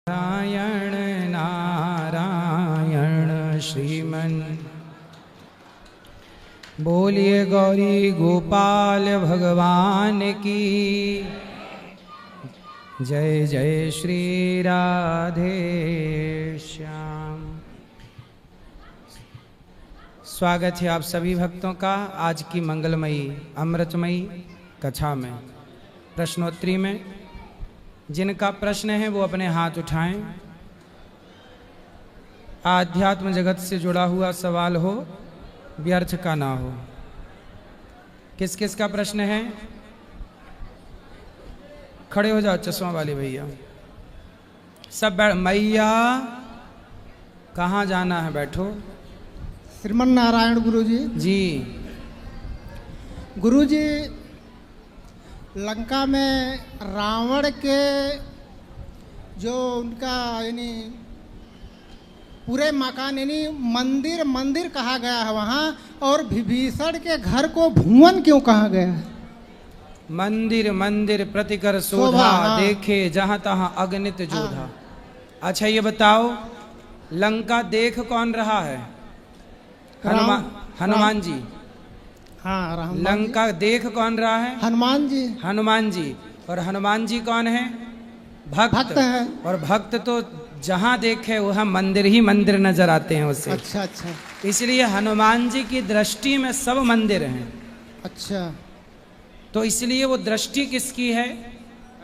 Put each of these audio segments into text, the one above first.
नारायण नारायण श्रीमन बोलिए गौरी गोपाल भगवान की जय जय श्री राधे श्याम। स्वागत है आप सभी भक्तों का आज की मंगलमयी अमृतमयी कथा में। प्रश्नोत्तरी में जिनका प्रश्न है वो अपने हाथ उठाएं। आध्यात्म जगत से जुड़ा हुआ सवाल हो, व्यर्थ का ना हो। किस किस का प्रश्न है? खड़े हो जाओ चश्मा वाले भैया। सब मैया कहाँ जाना है? बैठो। श्रीमन नारायण गुरुजी। जी गुरुजी, लंका में रावण के जो उनका यानी पूरे मकान यानी मंदिर कहा गया है वहाँ, और विभीषण के घर को भुवन क्यों कहा गया है? मंदिर मंदिर प्रतिकर शोभा, देखे जहां तहां अगणित जोधा। अच्छा ये बताओ, लंका देख कौन रहा है? हनुमान जी। हाँ, लंका देख कौन रहा है? हनुमान जी। हनुमान जी। और हनुमान जी कौन है? भक्त है। और भक्त तो जहां देखे वह मंदिर ही मंदिर नजर आते हैं उसे। अच्छा अच्छा। इसलिए हनुमान जी की दृष्टि में सब मंदिर हैं। अच्छा, तो इसलिए वो दृष्टि किसकी है?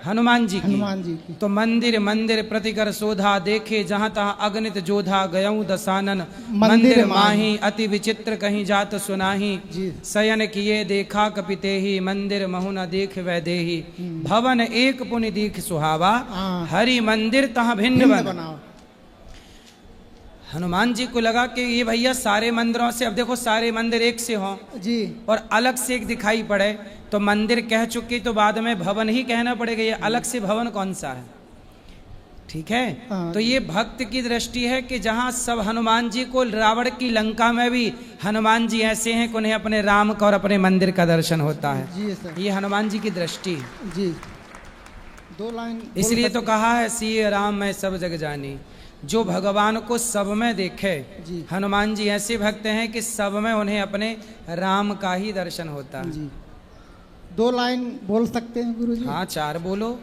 हनुमान जी की। हनुमान जी की। तो मंदिर मंदिर प्रतिकर शोधा, देखे जहां तहां अगणित जोधा। गयऊ दसानन मंदिर माही, अति विचित्र कहीं जात सुनाही। शयन किए देखा कपिते ही, मंदिर महु न देख वैदेही। भवन एक पुनि दीख सुहावा, हरि मंदिर तहां भिन्न बनाओ। हनुमान जी को लगा कि ये भैया सारे मंदिरों से, अब देखो सारे मंदिर एक से हों जी और अलग से एक दिखाई पड़े तो मंदिर कह चुकी तो बाद में भवन ही कहना पड़ेगा। ये अलग से भवन कौन सा है? ठीक है। तो ये भक्त की दृष्टि है कि जहां सब हनुमान जी को, रावण की लंका में भी हनुमान जी ऐसे हैं कि उन्हें अपने राम का और अपने मंदिर का दर्शन होता है। जी सर। ये हनुमान जी की दृष्टि जी। दो लाइन इसलिए तो कहा है सिय राम मैं सब जग जानी। जो भगवान को सब में देखे, हनुमान जी ऐसे भक्त हैं कि सब में उन्हें अपने राम का ही दर्शन होता है। जी। दो लाइन बोल सकते हैं गुरुजी? हाँ, चार बोलो।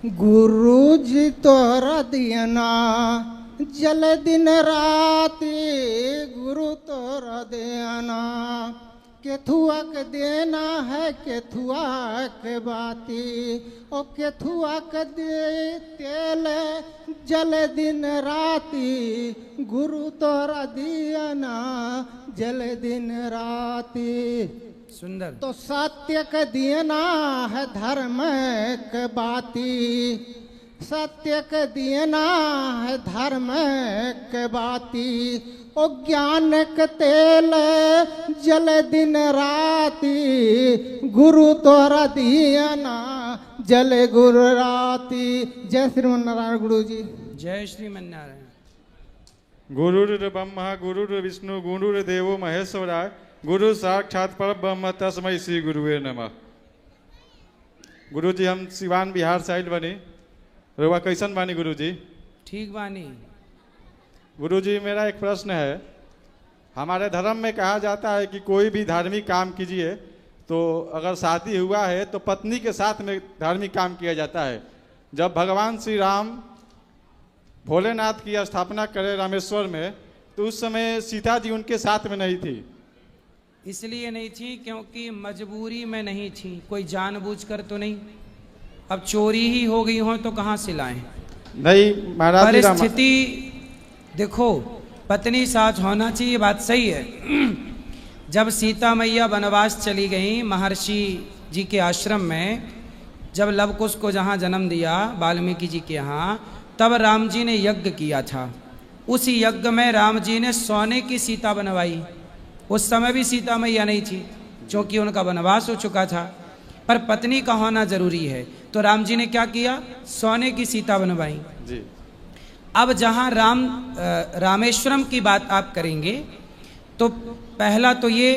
गुरुजी तोरा दियना जल दिन राती, गुरु तोरा देना केथुआ के देना है, केथुआ के बाती। ओ केथुआ के दे तेल जल दिन राती, गुरु तोरा दियना जल दिन राती। सुंदर। तो सत्य के दियना है धर्म के बाती, सत्य के दियना है धर्म के बाती। ओ ज्ञान के तेल जल दिन राती, गुरु तोरा दियना जल गुरु राती। जय श्रीमन नारायण गुरु जी। जय श्रीमन नारायण। गुरुर् ब्रह्मा गुरुर् विष्णु गुरुर्देवो महेश्वराय, गुरु साक्षात परब्रह्म तस्मै श्री गुरुवे नमः। गुरुजी, हम सिवान बिहार से आइल बनी। रुआ कैसन बानी गुरुजी? ठीक बानी। गुरुजी, मेरा एक प्रश्न है। हमारे धर्म में कहा जाता है कि कोई भी धार्मिक काम कीजिए तो अगर शादी हुआ है तो पत्नी के साथ में धार्मिक काम किया जाता है। जब भगवान श्री राम भोलेनाथ की स्थापना करे रामेश्वर में, तो उस समय सीता जी उनके साथ में नहीं थी। इसलिए नहीं थी क्योंकि मजबूरी में नहीं थी, कोई जानबूझकर तो नहीं। अब चोरी ही हो गई हो तो कहाँ से लाएं? नहीं महाराज, परिस्थिति देखो, पत्नी साथ होना चाहिए, बात सही है। जब सीता मैया वनवास चली गई महर्षि जी के आश्रम में, जब लवकुश को जहाँ जन्म दिया वाल्मीकि जी के यहाँ, तब राम जी ने यज्ञ किया था। उस यज्ञ में राम जी ने सोने की सीता बनवाई। उस समय भी सीता मैया नहीं थी क्योंकि उनका वनवास हो चुका था, पर पत्नी का होना जरूरी है। तो राम जी ने क्या किया? सोने की सीता बनवाई जी। अब जहां रामेश्वरम की बात आप करेंगे तो पहला तो ये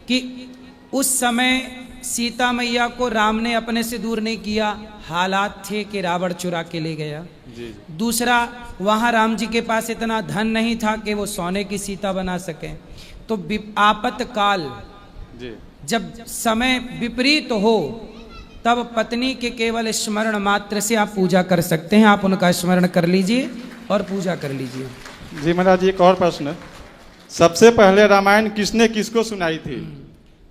कि उस समय सीता मैया को राम ने अपने से दूर नहीं किया, हालात थे कि रावण चुरा के ले गया। जी दूसरा, वहां राम जी के पास इतना धन नहीं था कि वो सोने की सीता बना सके। तो आपातकाल जी जब समय विपरीत हो तब पत्नी के केवल स्मरण मात्र से आप पूजा कर सकते हैं। आप उनका स्मरण कर लीजिए और पूजा कर लीजिए। जी महाराज जी, एक और प्रश्न। सबसे पहले रामायण किसने किसको सुनाई थी?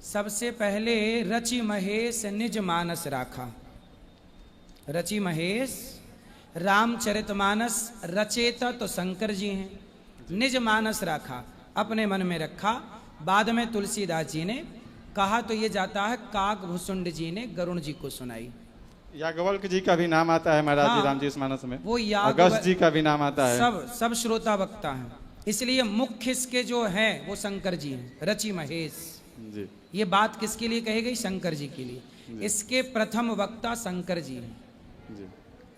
सबसे पहले रचि महेश निज मानस राखा। रचि महेश रामचरितमानस रचेता तो शंकर जी हैं, निज मानस राखा, अपने मन में रखा। बाद में तुलसीदास जी ने कहा तो ये जाता है काकभूषुंड जी ने गरुण जी को सुनाई। याज्ञवल्क्य जी का भी नाम आता है महाराज जी हाँ, रामचरितमानस में। वो अगस्त जी का भी नाम आता है। सब श्रोता वक्ता हैं, इसलिए मुख्य इसके जो हैं वो शंकर जी हैं, रचि महेश। जी ये बात किसके लिए कही गई? शंकर जी के लिए। इसके प्रथम वक्ता शंकर जी हैं। जी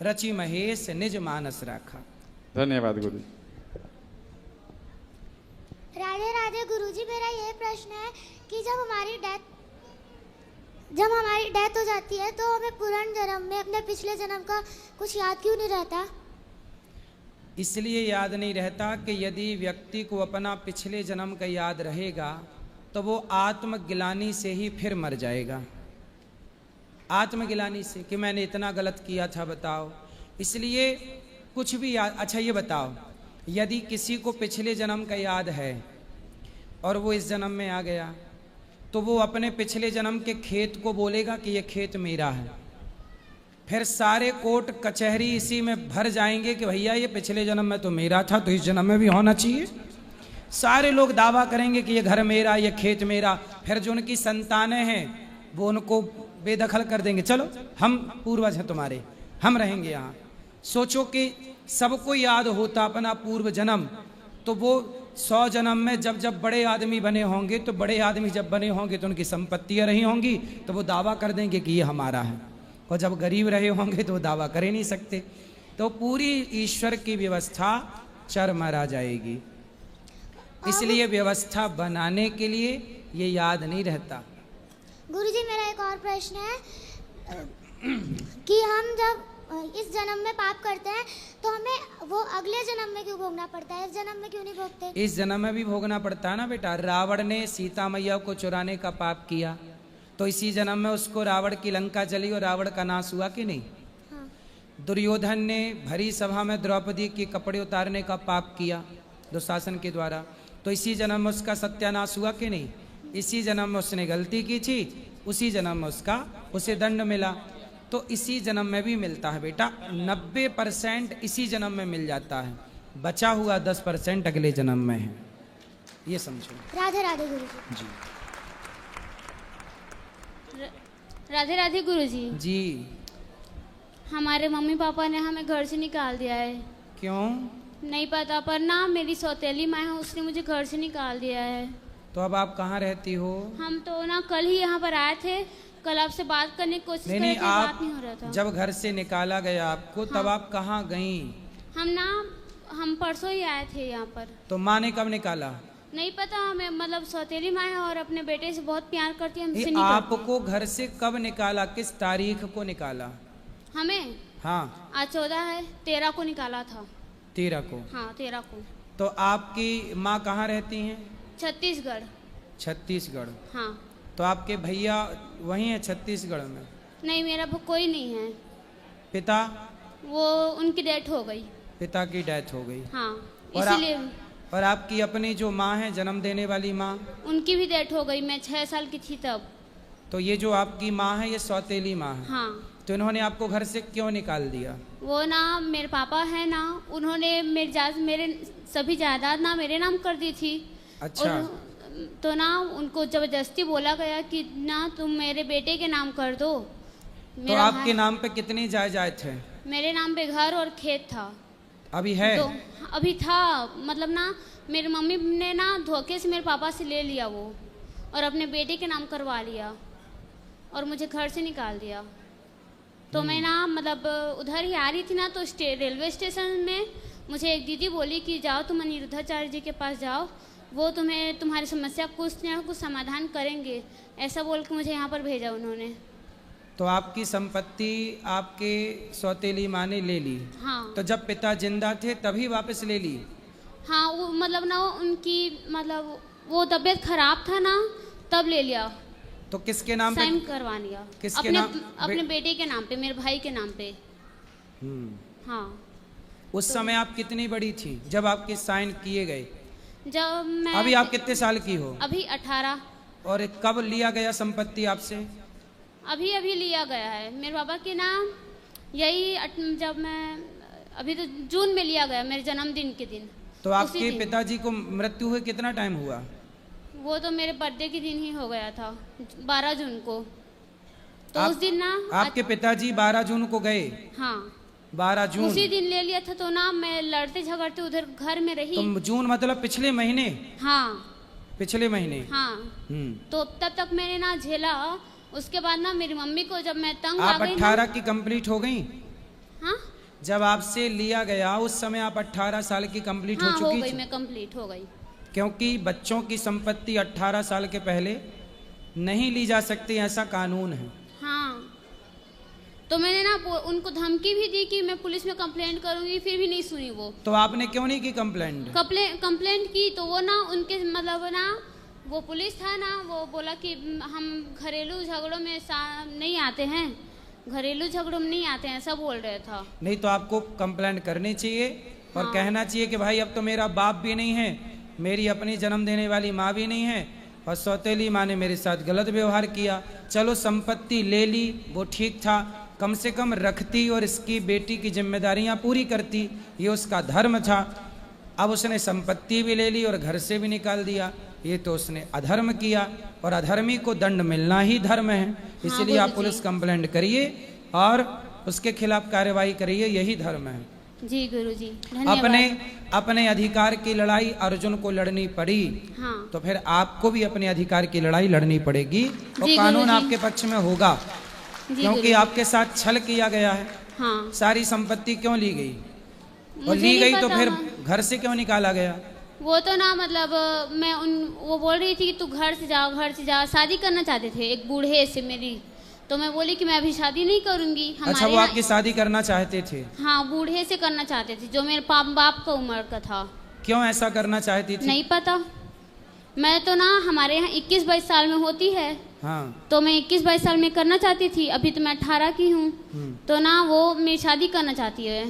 रचि महेश निज मानस राखा। धन्यवाद गुरु। राधे राधे गुरुजी, मेरा यह प्रश्न है कि जब हमारी डेथ हो जाती है तो हमें पुराने जन्म में अपने पिछले जन्म का कुछ याद क्यों नहीं रहता? इसलिए याद नहीं रहता कि यदि व्यक्ति को अपना पिछले जन्म का याद रहेगा तो वो आत्मग्लानि से ही फिर मर जाएगा। आत्मग्लानि से कि मैंने इतना गलत किया था, बताओ। इसलिए कुछ भी याद। अच्छा ये बताओ, यदि किसी को पिछले जन्म का याद है और वो इस जन्म में आ गया तो वो अपने पिछले जन्म के खेत को बोलेगा कि ये खेत मेरा है। फिर सारे कोर्ट कचहरी इसी में भर जाएंगे कि भैया ये पिछले जन्म में तो मेरा था, तो इस जन्म में भी होना चाहिए। सारे लोग दावा करेंगे कि ये घर मेरा, ये खेत मेरा। फिर जो उनकी संतानें हैं वो उनको बेदखल कर देंगे, चलो हम पूर्वज हैं तुम्हारे, हम रहेंगे यहाँ। सोचो कि सबको याद होता अपना पूर्व जन्म, तो वो 100 जन्म में जब जब बड़े आदमी बने होंगे, तो बड़े आदमी जब बने होंगे तो उनकी संपत्तियां रही होंगी, तो वो दावा कर देंगे कि ये हमारा है। और जब गरीब रहे होंगे तो वो दावा कर ही नहीं सकते। तो पूरी ईश्वर की व्यवस्था चरमरा जाएगी। इसलिए व्यवस्था बनाने के लिए ये याद नहीं रहता। गुरुजी, मेरा एक और प्रश्न है कि हम जब इस जन्म में पाप करते हैं तो हमें वो अगले जन्म में क्यों भोगना पड़ता है? इस जन्म में क्यों नहीं भोगते? इस जन्म में भी भोगना पड़ता है ना बेटा। रावण ने सीता मैया को चुराने का पाप किया तो इसी जन्म में उसको रावण की लंका जली और रावण का नाश हुआ कि नहीं? हाँ। दुर्योधन ने भरी सभा में द्रौपदी के कपड़े उतारने का पाप किया दुशासन के द्वारा, तो इसी जन्म में उसका सत्यानाश हुआ कि नहीं? इसी जन्म में उसने गलती की थी, उसी जन्म में उसे दंड मिला। तो इसी जन्म में भी मिलता है बेटा। 90% इसी जन्म में मिल जाता है, बचा हुआ 10% अगले जन्म में है, ये समझो। राधे राधे गुरुजी। जी राधे राधे गुरुजी। जी। हमारे मम्मी पापा ने हमें घर से निकाल दिया है। क्यों? नहीं पता, पर ना मेरी सौतेली माँ है, उसने मुझे घर से निकाल दिया है। तो अब आप कहाँ रहती हो? हम तो ना कल ही यहाँ पर आए थे, कल आपसे बात करने की कोशिश कर रहे थे, बात नहीं हो रहा था। जब घर से निकाला गया आपको तब आप कहाँ गई? हम परसों ही आए थे यहाँ पर। तो माँ ने कब निकाला? नहीं पता हमें, मतलब सौतेली माँ है और अपने बेटे से बहुत प्यार करती है, हमसे नहीं आपको घर से कब निकाला? किस तारीख को निकाला? हमें हाँ, आज 14 है, 13 को निकाला था। 13 को? हाँ 13 को। तो आपकी माँ कहाँ रहती हैं? छत्तीसगढ़। छत्तीसगढ़? हाँ। तो आपके भैया वहीं हैं छत्तीसगढ़ में? नहीं, मेरा कोई नहीं है। पिता? वो उनकी डेथ हो गई। पिता की डेथ हो गई? हाँ, और इसीलिए। और आपकी अपनी जो माँ है, जन्म देने वाली माँ, उनकी भी डेथ हो गई, मैं 6 साल की थी तब। तो ये जो आपकी माँ है ये सौतेली माँ है? हाँ। तो इन्होंने आपको घर से क्यों निकाल दिया? वो ना मेरे पापा है ना, उन्होंने मेरे सभी जायदाद ना मेरे नाम कर दी थी। अच्छा। तो ना उनको जबरदस्ती बोला गया कि ना तुम मेरे बेटे के नाम कर दो। तो आपके नाम पे कितनी जायदाद थे? मेरे नाम पे घर और खेत था। अभी है? तो अभी था, मतलब ना मेरी मम्मी ने ना धोखे से मेरे पापा से ले लिया वो, और अपने बेटे के नाम करवा लिया और मुझे घर से निकाल दिया। तो मैं ना मतलब उधर ही आ रही थी ना, तो रेलवे स्टेशन में मुझे एक दीदी बोली कि जाओ तुम अनिरुद्धाचार्य जी के पास जाओ, वो तुम्हें तुम्हारी समस्या कुछ न कुछ समाधान करेंगे, ऐसा बोल के मुझे यहाँ पर भेजा उन्होंने। तो आपकी संपत्ति आपके सौतेली माँ ने ले ली? हाँ। तो जब पिता जिंदा थे तभी वापस ले ली? हाँ, वो मतलब ना उनकी मतलब वो तबीयत खराब था ना, तब ले लिया। तो किसके नाम पे? साइन करवा लिया। किसके अपने नाम? अपने बेटे के नाम पे, मेरे भाई के नाम पे। हाँ। उस समय आप कितनी बड़ी थी जब आपके साइन किए गए? जब मैं अभी आप कितने साल की हो? अभी 18। और कब लिया गया संपत्ति आपसे? अभी अभी लिया गया है मेरे पापा के नाम, यही जब मैं अभी तो जून में लिया गया, मेरे जन्मदिन के दिन। तो आपके पिताजी को मृत्यु हुए कितना टाइम हुआ? वो तो मेरे बर्थडे के दिन ही हो गया था, 12 जून को। तो उस दिन ना आपके पिताजी 12 जून को गए? हाँ, 12 जून उसी दिन ले लिया था। तो ना मैं लड़ते झगड़ते उधर घर में रही। तो जून मतलब पिछले महीने? हाँ, पिछले महीने। हाँ। तो तब तक मैंने ना झेला। उसके बाद ना मेरी मम्मी को जब मैं तंग आ गई। आप 18 की कंप्लीट हो गई? हाँ, जब आपसे लिया गया उस समय आप 18 साल की कंप्लीट हाँ, हो चुकी हो गई, थी? मैं कंप्लीट हो गई। क्योंकि बच्चों की संपत्ति 18 साल के पहले नहीं ली जा सकती, ऐसा कानून है। हाँ, तो मैंने ना उनको धमकी भी दी कि मैं पुलिस में कंप्लेंट करूंगी, फिर भी नहीं सुनी वो। तो आपने क्यों नहीं की कंप्लेंट? कंप्लेंट की तो वो ना उनके मतलब ना वो पुलिस था ना, वो बोला कि हम घरेलू झगड़ों में नहीं आते हैं, घरेलू झगड़ों में नहीं आते हैं, ऐसा बोल रहे था। नहीं तो आपको कंप्लेंट करनी चाहिए और कहना चाहिए कि भाई अब तो मेरा बाप भी नहीं है, मेरी अपनी जन्म देने वाली माँ भी नहीं है और सौतेली माँ ने मेरे साथ गलत व्यवहार किया। चलो संपत्ति ले ली, वो ठीक था, कम से कम रखती और इसकी बेटी की जिम्मेदारियां पूरी करती, ये उसका धर्म था। अब उसने संपत्ति भी ले ली और घर से भी निकाल दिया, ये तो उसने अधर्म किया और अधर्मी को दंड मिलना ही धर्म है। इसलिए आप पुलिस कंप्लेंट करिए और उसके खिलाफ कार्रवाई करिए, यही धर्म है। जी गुरुजी, धन्यवाद। अपने अधिकार की लड़ाई अर्जुन को लड़नी पड़ी, हाँ। तो फिर आपको भी अपने अधिकार की लड़ाई लड़नी पड़ेगी और कानून गुरुजी। आपके पक्ष में होगा, क्योंकि आपके साथ छल किया गया है। हाँ। सारी संपत्ति क्यों ली गई? और ली गई तो फिर घर से क्यों निकाला गया? वो तो ना मतलब वो बोल रही थी कि तू घर से जाओ, घर से जाओ। शादी करना चाहते थे एक बूढ़े से मेरी, तो मैं बोली कि मैं अभी शादी नहीं करूंगी। अच्छा, वो आपकी शादी करना चाहते थे? हाँ, बूढ़े से करना चाहते थे जो मेरे बाप का उम्र का था। क्यों ऐसा करना चाहती थी? नहीं पता। मैं तो ना हमारे यहाँ 21-22 साल में होती है। हाँ। तो मैं 21-22 साल में करना चाहती थी, अभी तो मैं 18 की हूँ। तो ना वो मेरी शादी करना चाहती है।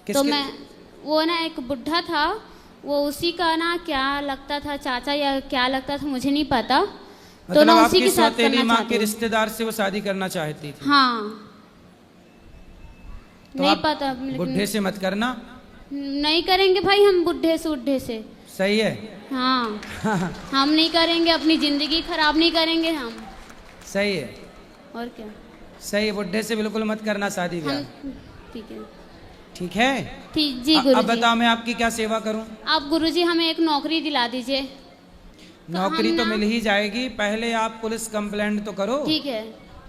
तो मैं वो ना एक बुढ़ा था, वो उसी का ना क्या लगता था, चाचा या क्या लगता था, मुझे नहीं पता। तो ना उसी के साथ करना माँ के रिश्तेदार से वो शादी करना चाहती थी? हाँ। तो नहीं पता। बुढ़े से मत करना। नहीं करेंगे भाई हम बुढ़े से। सही है। हाँ। हम नहीं करेंगे, अपनी जिंदगी खराब नहीं करेंगे हम। सही है। और क्या? सही, बुढ़े से बिल्कुल मत करना शादी ब्याह। ठीक है। ठीक है। ठीक जी गुरुजी। अब बताओ मैं आपकी क्या सेवा करूं? आप गुरुजी हमें एक नौकरी दिला दीजिए। नौकरी तो मिल ही जाएगी, पहले आप पुलिस कंप्लेंट तो करो। ठीक है।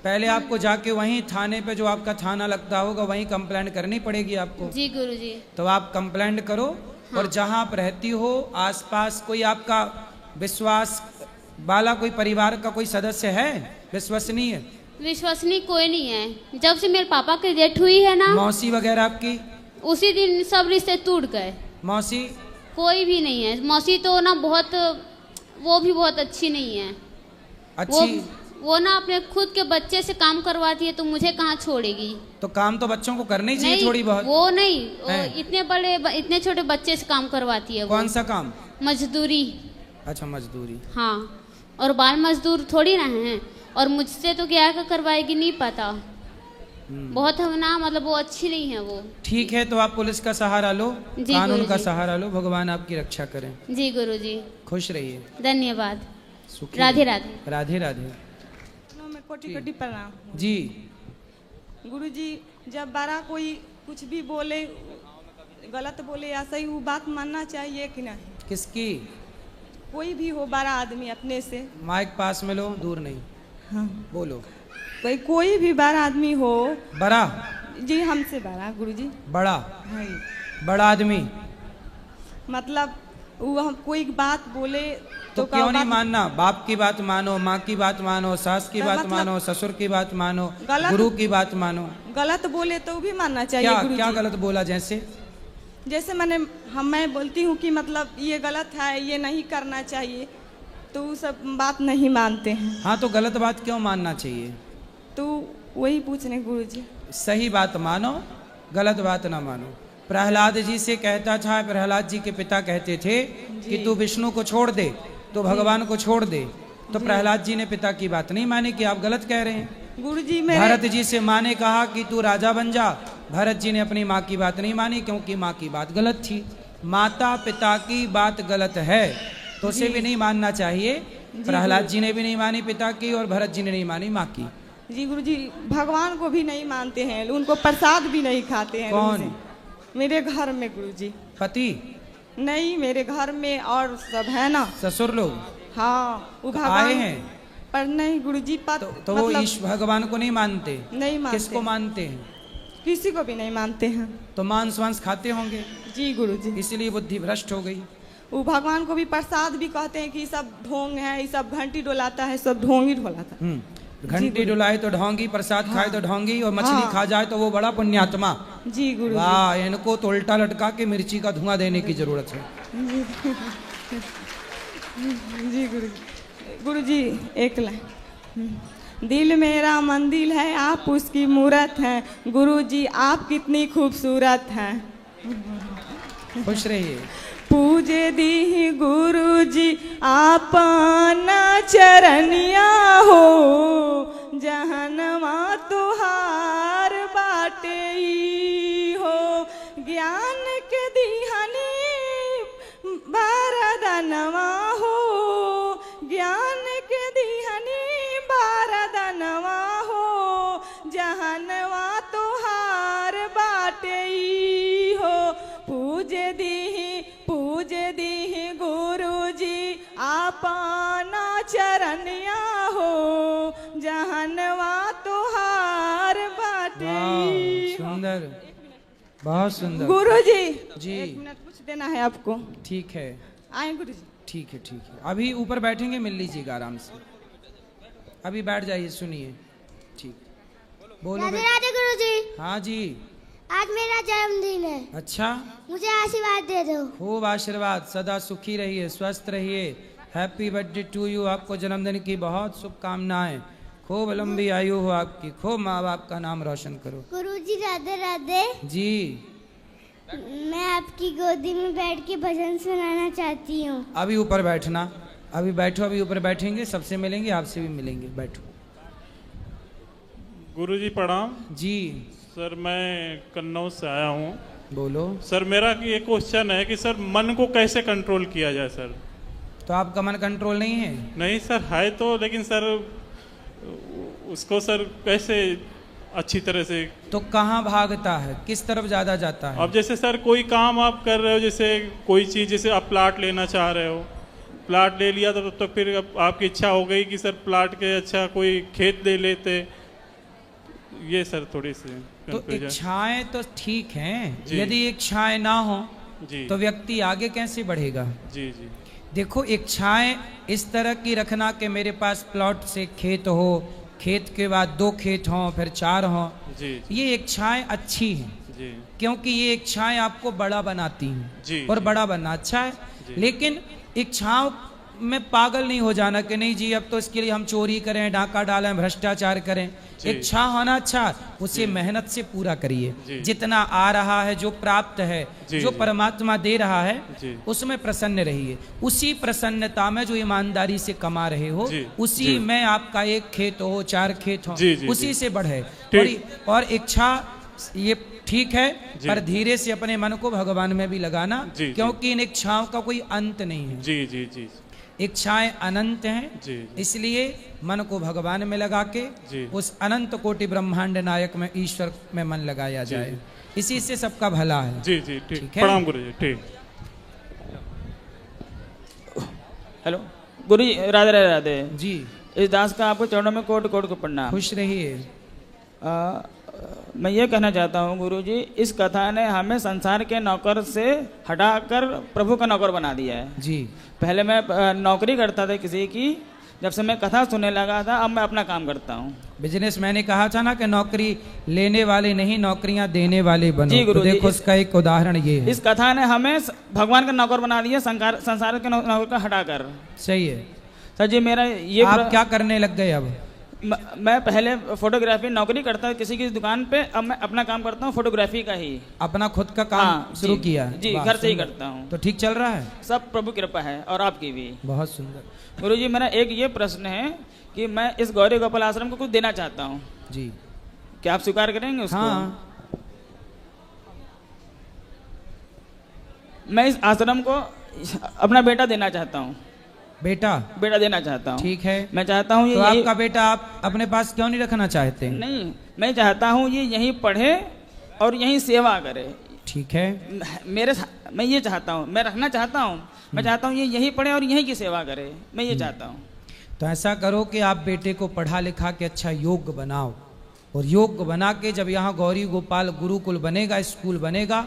पहले आपको जाके वहीं थाने पे, जो आपका थाना लगता होगा, वहीं कंप्लेंट करनी पड़ेगी आपको। जी गुरुजी। तो आप कंप्लेंट करो। हाँ। और जहां आप रहती हो आसपास कोई आपका विश्वास वाला कोई परिवार का कोई सदस्य है विश्वसनीय? विश्वसनीय कोई नहीं है। जब से मेरे पापा की डेथ हुई है ना, मौसी वगैरह आपकी, उसी दिन सब रिश्ते टूट गए। मौसी कोई भी नहीं है। मौसी तो ना बहुत, वो भी बहुत अच्छी नहीं है। अच्छी? वो ना अपने खुद के बच्चे से काम करवाती है, तो मुझे कहाँ छोड़ेगी? तो काम तो बच्चों को करना ही चाहिए थोड़ी बहुत। वो नहीं, वो इतने छोटे बच्चे से काम करवाती है। कौन सा काम? मजदूरी। अच्छा, मजदूरी। हाँ, और बाल मजदूर थोड़ी ना है। और मुझसे तो क्या करवाएगी नहीं पता। बहुत हम ना मतलब वो अच्छी नहीं है वो। ठीक है, तो आप पुलिस का सहारा लो, कानून का सहारा लो, भगवान आपकी रक्षा करें। जी गुरुजी। खुश रहिए। धन्यवाद। राधे राधे। राधे राधे। कोटि प्रणाम जी। गुरुजी, जब बड़ा कोई कुछ भी बोले, गलत बोले या सही, वो बात मानना चाहिए कि नहीं? किसकी? कोई भी हो, बड़ा आदमी अपने से। माइक पास में लो, दूर नहीं। हाँ। बोलो। कोई भी बड़ा आदमी हो। बड़ा? जी, हमसे बड़ा गुरुजी। बड़ा? हाँ। बड़ा आदमी मतलब वो हम कोई बात बोले तो का क्यों नहीं बात- मानना? बाप की बात मानो, माँ की बात मानो, सास की तो बात मतलब- मानो, ससुर की बात मानो, गलत- गुरु की बात मानो। गलत बोले तो भी मानना चाहिए क्या गुरुजी। क्या गलत बोला? जैसे जैसे मैं बोलती हूँ कि मतलब ये गलत है, ये नहीं करना चाहिए, तो वो सब बात नहीं मानते हैं। हाँ, तो गलत बात क्यों मानना चाहिए? तो वही पूछने गुरुजी। सही बात मानो, गलत बात ना मानो। प्रहलाद जी से कहता था, प्रहलाद जी के पिता कहते थे कि तू विष्णु को छोड़ दे, तो भगवान को छोड़ दे। तो प्रहलाद जी ने पिता की बात नहीं मानी कि आप गलत कह रहे हैं। गुरुजी मेरे भरत जी से माँ ने कहा कि तू राजा बन जा, भरत जी ने अपनी माँ की बात नहीं मानी क्योंकि माँ की बात गलत थी। माता पिता की बात गलत है तो उसे भी नहीं मानना चाहिए। प्रहलाद जी ने भी नहीं मानी पिता की और भरत जी ने नहीं मानी माँ की। जी गुरुजी, भगवान को भी नहीं मानते हैं, उनको प्रसाद भी नहीं खाते हैं। कौन? गुरुजी, मेरे घर में गुरुजी। पति नहीं, मेरे घर में और सब है ना। ससुर लोग हाँ, वो आए भगवान हैं पर नहीं गुरुजी। तो वो ईश भगवान को नहीं मानते। नहीं मानते। किसको मानते हैं? किसी को भी नहीं मानते हैं। तो मांस वांस खाते होंगे, जी गुरुजी। इसलिए बुद्धि भ्रष्ट हो गई। वो भगवान को भी प्रसाद भी कहते हैं कि सब ढोंग है, ये सब घंटी डोलाता है, सब ढोंग ही डोलाता है। घंटी डुलाए तो ढोंगी, प्रसाद खाए तो ढोंगी, और मछली हाँ। खा जाए तो वो बड़ा पुण्यात्मा। जी गुरुजी। वाह, इनको तो उल्टा लटका के मिर्ची का धुआं देने की जरूरत है। जी गुरुजी। गुरुजी एक लाइन। दिल मेरा मंदिर है, आप उसकी मूरत हैं। गुरुजी आप कितनी खूबसूरत हैं। खुश रहिए। पूजे दी गुरुजी आपना चरनिया हो, जहनवा तुहार बाटे ई हो। ज्ञान के दिहनी बारदनवा हो, ज्ञान के दिहनी बारदनवा हो, जहनवा तुहार बाटे ई हो। पूजे दी गुरुजी आपना चरनिया हो, जहनवा तुहार बाटे। वाह, सुंदर, बहुत सुंदर। गुरुजी जी। 1 मिनट कुछ देना है आपको। ठीक है, आए गुरुजी। ठीक है, ठीक है। अभी ऊपर बैठेंगे, मिल लीजिएगा आराम से। अभी बैठ जाइए, सुनिए। ठीक, बोलो राधे बेटा। राधे गुरुजी, हाँ जी। आज मेरा जन्मदिन है, अच्छा, मुझे आशीर्वाद दे दो। खूब आशीर्वाद, सदा सुखी रहिए, स्वस्थ रहिए। Happy birthday to you. आपको जन्मदिन की बहुत शुभकामनाएं। खूब लंबी आयु हो आपकी, खूब माँ बाप का नाम रोशन करो। गुरुजी राधे राधे, जी। मैं आपकी गोदी में बैठ के भजन सुनाना चाहती हूँ। अभी ऊपर बैठना, अभी बैठो, अभी ऊपर बैठेंगे, सबसे मिलेंगे, आपसे भी मिलेंगे। बैठो। गुरुजी प्रणाम। जी, सर मैं कन्नौज से आया हूँ। बोलो। सर मेरा कि एक क्वेश्चन है कि सर मन को कैसे कंट्रोल किया जाए सर? तो आपका मन कंट्रोल नहीं है? नहीं सर, है तो, लेकिन सर उसको सर कैसे अच्छी तरह से। तो कहाँ भागता है, किस तरफ ज्यादा जाता है? अब जैसे सर कोई काम आप कर रहे हो, जैसे कोई चीज़, जैसे आप प्लाट लेना चाह रहे हो, प्लाट ले लिया तो फिर आपकी इच्छा हो गई कि सर प्लाट के अच्छा कोई खेत ले लेते। ये सर थोड़ी सी तो confusion। इच्छाएं तो ठीक हैं, जी। यदि इच्छाएं ना हो जी तो व्यक्ति आगे कैसे बढ़ेगा? जी जी देखो, इच्छाएं इस तरह की रखना कि मेरे पास प्लॉट से खेत हो, खेत के बाद 2 खेत हों, फिर 4 हों, जी ये इच्छाएं अच्छी हैं, जी क्योंकि ये इच्छाएं आपको बड़ा बनाती हैं। जी, और जी। बड़ा बनना अच्छा है, जी। लेकिन इच्छाओं में पागल नहीं हो जाना कि नहीं जी अब तो इसके लिए हम चोरी करें, डाका डालें, भ्रष्टाचार करें। जी। इच्छा होना अच्छा, उसे मेहनत से पूरा करिए। जी। जितना आ रहा है, जो प्राप्त है, जी, जो जी। परमात्मा दे रहा है, जी। उसमें प्रसन्न रहिए। उसी प्रसन्नता में जो ईमानदारी से कमा रहे हो, जी, उसी जी। में आपका 1 खेत हो, 4 खेत हो, जी, जी, उसी जी। से बढ़े। ठीक। और इच्छा ये ठीक है, जी। पर धीरे से अपने मन को भगवान में भी लगाना, जी, जी। क्योंकि इन इच्छाओं का कोई अंत नहीं है। जी जी जी इच्छाएं अनंत हैं, जी। इसलिए मन को भगवान में लगा के जी। उस अनंत कोटि ब्रह्मांड नायक में, ईश्वर में मन लगाया जी। जाए। इसी से सबका भला है। जी जी ठीक। ठीक है? प्रणाम गुरुजी। ठीक। हेलो गुरुजी, राधे राधे राधे। जी, इस दास का आपको चरणों में कोट कोट को प्रणाम। खुश रहिए। मैं ये कहना चाहता हूँ गुरुजी, इस कथा ने हमें संसार के नौकर से हटाकर प्रभु का नौकर बना दिया है। जी। पहले मैं नौकरी करता था किसी की, जब से मैं कथा सुनने लगा था अब मैं अपना काम करता हूँ। बिजनेस मैंने कहा था ना कि नौकरी लेने वाले नहीं, नौकरियां देने वाले बनो। जी गुरु तो देखो जी, उसका एक उदाहरण ये है। इस कथा ने हमें भगवान का नौकर बना दिया, संसार के नौकर का हटाकर। सही है। सर जी मेरा ये आप क्या करने लग गए अब? मैं पहले फोटोग्राफी नौकरी करता था किसी की दुकान पे, अब मैं अपना काम करता हूँ फोटोग्राफी का ही। अपना खुद का काम हाँ, शुरू जी, किया? जी, वाह, घर से ही सुंदर। करता हूँ। तो ठीक चल रहा है? सब प्रभु कृपा है और आपकी भी। बहुत सुंदर। गुरुजी मेरा एक ये प्रश्न है कि मैं इस गौरी गोपाल आश्रम को कुछ देना चाहता हूँ। जी। क्या आप स्वीकार करेंगे उसको? हाँ। मैं इस आश्रम को अपना बेटा देना चाहता हूँ। बेटा देना चाहता हूँ। ठीक है। मैं चाहता हूँ ये तो यही- आपका बेटा आप अपने पास क्यों नहीं रखना चाहते? नहीं, मैं चाहता हूँ ये यहीं पढ़े और यहीं सेवा करे। ठीक है। मैं ये चाहता हूँ, मैं रखना चाहता हूँ, मैं चाहता हूँ ये यहीं पढ़े और यहीं की सेवा करे, मैं ये चाहता हूँ। तो ऐसा करो कि आप बेटे को पढ़ा लिखा के अच्छा योग्य बनाओ, और योग्य बना के जब यहाँ गौरी गोपाल गुरुकुल बनेगा, स्कूल बनेगा,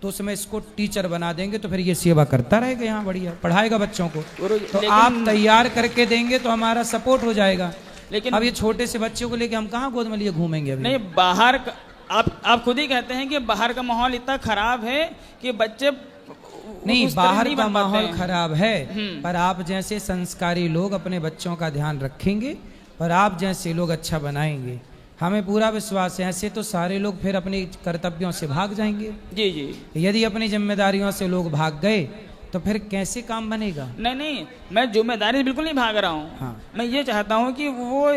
तो उसमें इसको टीचर बना देंगे, तो फिर ये सेवा करता रहेगा यहाँ, बढ़िया पढ़ाएगा बच्चों को। तो आप तैयार करके देंगे तो हमारा सपोर्ट हो जाएगा। लेकिन अब ये छोटे से बच्चों को लेके हम कहाँ गोद में लिए घूमेंगे अभी? नहीं, बाहर का आप खुद ही कहते हैं कि बाहर का माहौल इतना खराब है कि बच्चे नहीं, उस तरह बाहर नहीं का बन पाते माहौल हैं। खराब है, पर आप जैसे संस्कारी लोग अपने बच्चों का ध्यान रखेंगे और आप जैसे लोग अच्छा बनाएंगे, हमें पूरा विश्वास है। ऐसे तो सारे लोग फिर अपने कर्तव्यों से भाग जाएंगे। जी जी। यदि अपनी जिम्मेदारियों से लोग भाग गए तो फिर कैसे काम बनेगा? नहीं, मैं जिम्मेदारी से बिल्कुल नहीं भाग रहा हूँ। हाँ। मैं ये चाहता हूँ कि वो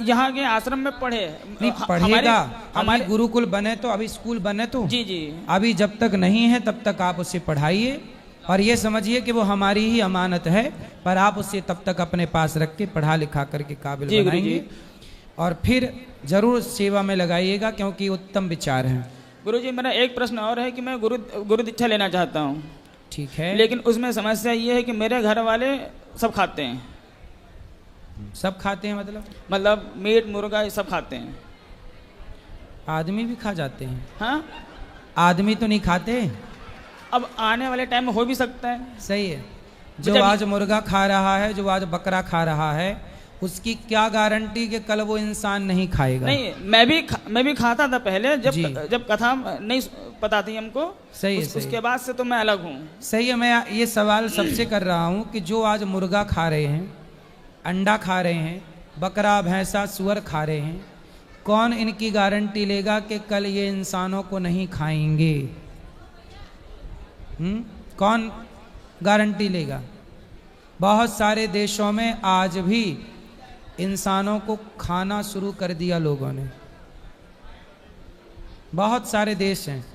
यहाँ के आश्रम में पढ़े। नहीं, पढ़ेगा। हमारे गुरुकुल बने तो, अभी स्कूल बने तो, जी जी, अभी जब तक नहीं है तब तक आप उसे पढ़ाइए, और ये समझिए कि वो हमारी ही अमानत है, पर आप उसे तब तक अपने पास रख के पढ़ा लिखा करके काबिल जी, बनाएंगे, और फिर जरूर सेवा में लगाइएगा, क्योंकि उत्तम विचार हैं। गुरुजी मेरा एक प्रश्न और है कि मैं गुरु दीक्षा लेना चाहता हूँ। ठीक है। लेकिन उसमें समस्या ये है कि मेरे घर वाले सब खाते हैं। सब खाते हैं मतलब मीट मुर्गा ये सब खाते हैं। आदमी भी खा जाते हैं? हाँ, आदमी तो नहीं खाते। अब आने वाले टाइम में हो भी सकता है। सही है। जो जब- आज मुर्गा खा रहा है, जो आज बकरा खा रहा है, उसकी क्या गारंटी कि कल वो इंसान नहीं खाएगा? नहीं, मैं भी खाता था पहले, जब कथा नहीं पता थी हमको। सही है, सही उसके है। बाद से तो मैं अलग हूँ। सही है। मैं ये सवाल सबसे कर रहा हूँ कि जो आज मुर्गा खा रहे हैं, अंडा खा रहे हैं, बकरा भैंसा सुअर खा रहे हैं, कौन इनकी गारंटी लेगा कि कल ये इंसानों को नहीं खाएंगे? कौन गारंटी लेगा? बहुत सारे देशों में आज भी इंसानों को खाना शुरू कर दिया लोगों ने। बहुत सारे देश हैं,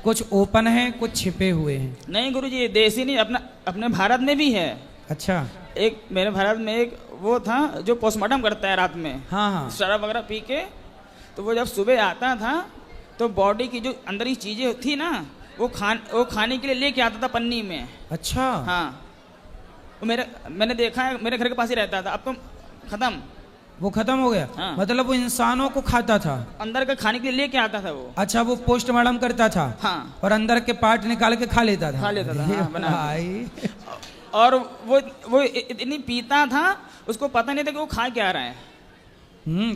कुछ ओपन हैं, कुछ छिपे हुए हैं। नहीं गुरुजी, देसी नहीं, अपने भारत में भी है। अच्छा। एक मेरे भारत में एक वो था जो पोस्टमार्टम करता है रात में। हाँ हाँ। शराब वगैरह पी के, तो वो जब सुबह आता था तो बॉडी की जो अंदर की चीजें थी ना, वो खाने के लिए लेके आता था पन्नी में। अच्छा। हाँ, मैंने देखा है, मेरे घर के पास ही रहता था। अब तो खत्म, वो खत्म हो गया। हाँ। मतलब वो इंसानों को खाता था, अंदर का खाने के लिए लेके आता था वो। अच्छा, वो पोस्टमार्टम करता था। हाँ। और अंदर के पार्ट निकाल के खा लेता था। हाँ, बना के। भाई। और वो इतनी पीता था, उसको पता नहीं था कि वो खा क्या रहा है।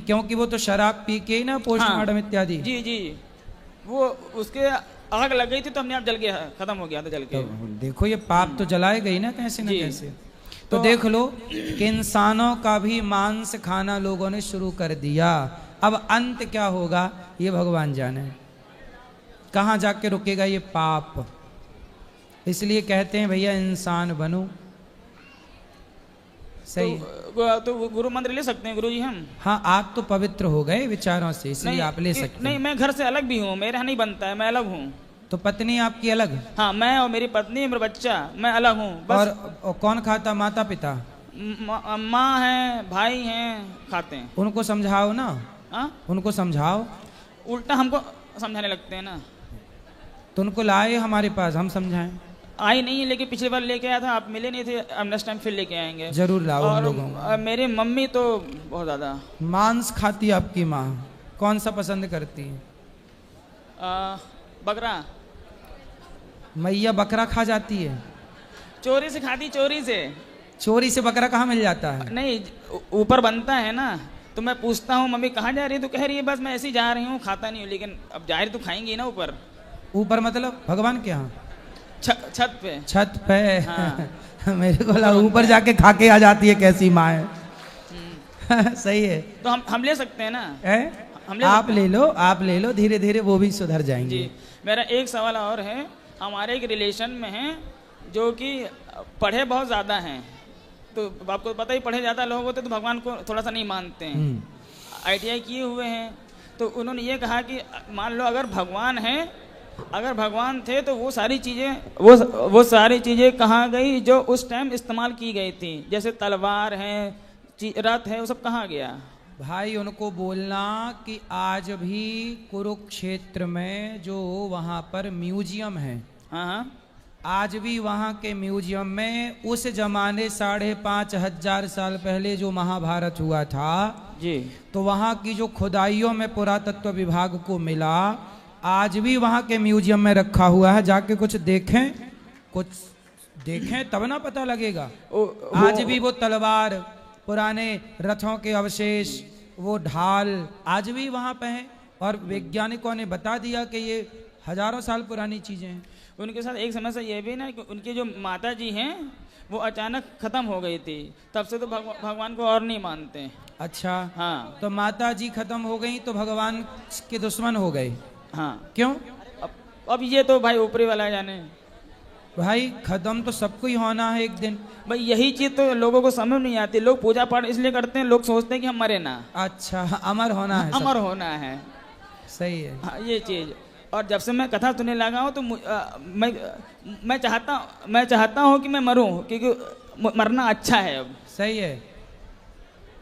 क्योंकि वो तो शराब पी के ही ना पोस्टमार्टम इत्यादि। जी जी, वो उसके आग लग गई थी तो हमने आप जल गया, खत्म हो गया था जल के। तो देखो ये पाप तो जलाए गई ना कैसे न जी। कैसे। तो देख लो कि इंसानों का भी मांस खाना लोगों ने शुरू कर दिया। अब अंत क्या होगा ये भगवान जाने, कहाँ जाके रुकेगा ये पाप। इसलिए कहते हैं भैया इंसान बनो। सही। तो गुरु मंत्र ले सकते हैं गुरुजी हम? हाँ, आप तो पवित्र हो गए विचारों से, इसलिए आप ले सकते हैं। नहीं, मैं घर से अलग भी हूँ, मेरे यहाँ नहीं बनता है, मैं अलग हूँ। तो पत्नी आपकी अलग? हाँ, मैं और मेरी पत्नी, मेरा बच्चा, मैं अलग हूँ बस। और कौन खाता? माता पिता? माँ है, भाई हैं, खाते हैं। उनको समझाओ ना। हाँ, उनको समझाओ। उल्टा हमको समझाने लगते हैं ना। तो उनको लाए हमारे पास, हम समझाएं। आई नहीं, लेकिन पिछली बार लेके आया था, आप मिले नहीं थे। अब नेक्स्ट टाइम फिर लेके आएंगे। जरूर लाओ हम और लोगों। मेरी मम्मी तो बहुत ज्यादा मांस खाती है आपकी माँ? कौन सा पसंद करती है? बकरा। मैया बकरा खा जाती है? चोरी से खाती, चोरी से। चोरी से बकरा कहाँ मिल जाता है? नहीं, ऊपर बनता है ना, तो मैं पूछता हूँ मम्मी कहाँ जा रही है, तो कह रही है बस मैं ऐसे ही जा रही हूँ, खाता नहीं हूँ। लेकिन अब जाहिर तो खाएंगी ना ऊपर। ऊपर मतलब भगवान के यहाँ? छत पे। छत पे? हाँ। मेरे को लगा ऊपर जाके खा के आ जाती है, कैसी माँ है। सही है। तो हम ले सकते हैं ना? हम आप ले लो, आप ले लो, धीरे धीरे वो भी सुधर जाएंगे। जी। मेरा एक सवाल और है। हमारे एक रिलेशन में है जो कि पढ़े बहुत ज़्यादा हैं, तो आपको पता ही पढ़े ज़्यादा लोग होते तो भगवान को थोड़ा सा नहीं मानते हैं। ITI किए हुए हैं, तो उन्होंने ये कहा कि मान लो अगर भगवान है, अगर भगवान थे तो वो सारी चीज़ें कहाँ गई जो उस टाइम इस्तेमाल की गई थी, जैसे तलवार है, रथ है, वो सब कहाँ गया? भाई उनको बोलना कि आज भी कुरुक्षेत्र में जो वहाँ पर म्यूजियम है, हाँ, आज भी वहाँ के म्यूजियम में उस जमाने 5,500 साल पहले जो महाभारत हुआ था जी, तो वहाँ की जो खुदाइयों में पुरातत्व विभाग को मिला, आज भी वहाँ के म्यूजियम में रखा हुआ है। जाके कुछ देखें तब ना पता लगेगा। आज भी वो तलवार, पुराने रथों के अवशेष, वो ढाल आज भी वहाँ पे हैं, और वैज्ञानिकों ने बता दिया कि ये हजारों साल पुरानी चीजें हैं। उनके साथ एक समस्या ये भी ना कि उनकी जो माता जी हैं वो अचानक खत्म हो गई थी, तब से तो भगवान को और नहीं मानते। अच्छा, हाँ। तो माता जी खत्म हो गई तो भगवान के दुश्मन हो गए? हाँ। क्यों? अब ये तो भाई ऊपरी वाला जाने। भाई खत्म तो सबको ही होना है एक दिन। भाई यही चीज तो लोगों को समझ नहीं आती। लोग पूजा पाठ इसलिए करते हैं, लोग सोचते हैं कि हम मरे ना। अच्छा, अमर होना है। अमर होना है, सही है। हाँ, ये चीज। और जब से मैं कथा सुनने लगा हूँ तो मैं चाहता हूँ कि मैं मरूं, क्योंकि मरना अच्छा है। अब सही है।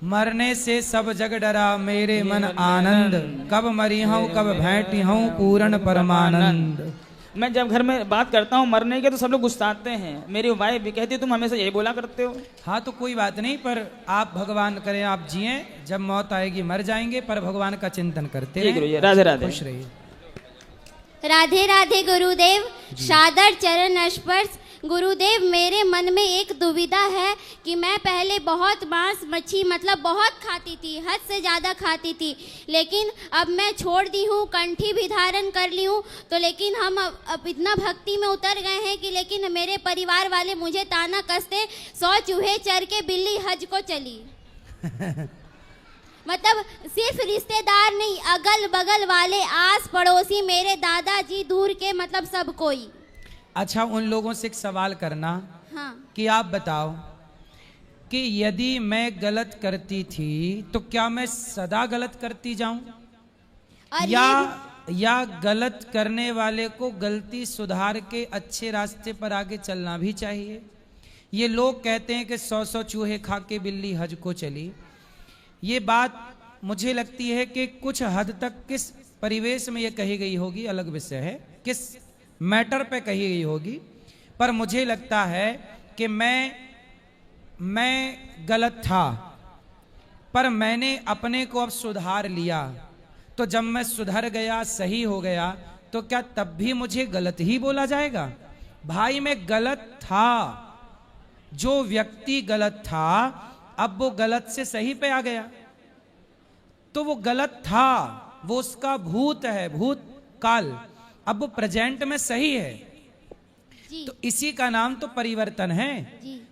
मरने से सब जग डरा, मेरे मन आनंद, कब मरी हूँ कब भेंटी हूँ पूर्ण परमानंद। मैं जब घर में बात करता हूँ मरने के तो सब लोग गुस्साते हैं। मेरी वाइफ भी कहती है तुम हमेशा यही बोला करते हो। हाँ तो कोई बात नहीं, पर आप भगवान करें आप जिए, जब मौत आएगी मर जाएंगे, पर भगवान का चिंतन करते हैं। राधे राधे। खुश रहिए। राधे राधे गुरुदेव, सादर चरण स्पर्श। गुरुदेव, मेरे मन में एक दुविधा है कि मैं पहले बहुत मांस मच्छी मतलब बहुत खाती थी, हद से ज़्यादा खाती थी, लेकिन अब मैं छोड़ दी हूँ, कंठी भी धारण कर ली हूँ। तो लेकिन हम अब इतना भक्ति में उतर गए हैं कि लेकिन मेरे परिवार वाले मुझे ताना कसते, 100 चूहे चर के बिल्ली हज को चली। मतलब सिर्फ रिश्तेदार नहीं, अगल बगल वाले, आस पड़ोसी, मेरे दादाजी, दूर के, मतलब सब कोई। अच्छा, उन लोगों से एक सवाल करना। हाँ। कि आप बताओ कि यदि मैं गलत करती थी तो क्या मैं सदा गलत करती जाऊं, या गलत करने वाले को गलती सुधार के अच्छे रास्ते पर आगे चलना भी चाहिए? ये लोग कहते हैं कि 100 चूहे खा के बिल्ली हज को चली। ये बात मुझे लगती है कि कुछ हद तक किस परिवेश में ये कही गई होगी अलग विषय है, किस मैटर पे कही गई होगी, पर मुझे लगता है कि मैं गलत था, पर मैंने अपने को अब सुधार लिया। तो जब मैं सुधर गया, सही हो गया, तो क्या तब भी मुझे गलत ही बोला जाएगा? भाई मैं गलत था, जो व्यक्ति गलत था अब वो गलत से सही पे आ गया, तो वो गलत था, वो उसका भूत है, भूतकाल, अब वो प्रेजेंट में सही है। तो इसी का नाम तो परिवर्तन है।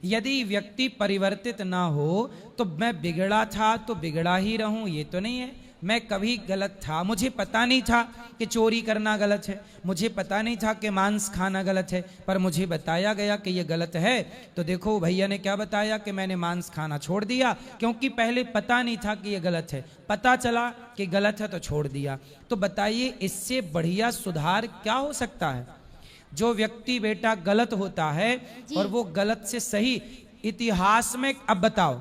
यदि व्यक्ति परिवर्तित ना हो तो मैं बिगड़ा था तो बिगड़ा ही रहूं, ये तो नहीं है। मैं कभी गलत था, मुझे पता नहीं था कि चोरी करना गलत है, मुझे पता नहीं था कि मांस खाना गलत है, पर मुझे बताया गया कि ये गलत है। तो देखो भैया ने क्या बताया कि मैंने मांस खाना छोड़ दिया, क्योंकि पहले पता नहीं था कि ये गलत है, पता चला कि गलत है तो छोड़ दिया। तो बताइए इससे बढ़िया सुधार क्या हो सकता है? जो व्यक्ति बेटा गलत होता है और वो गलत से सही, इतिहास में अब बताओ,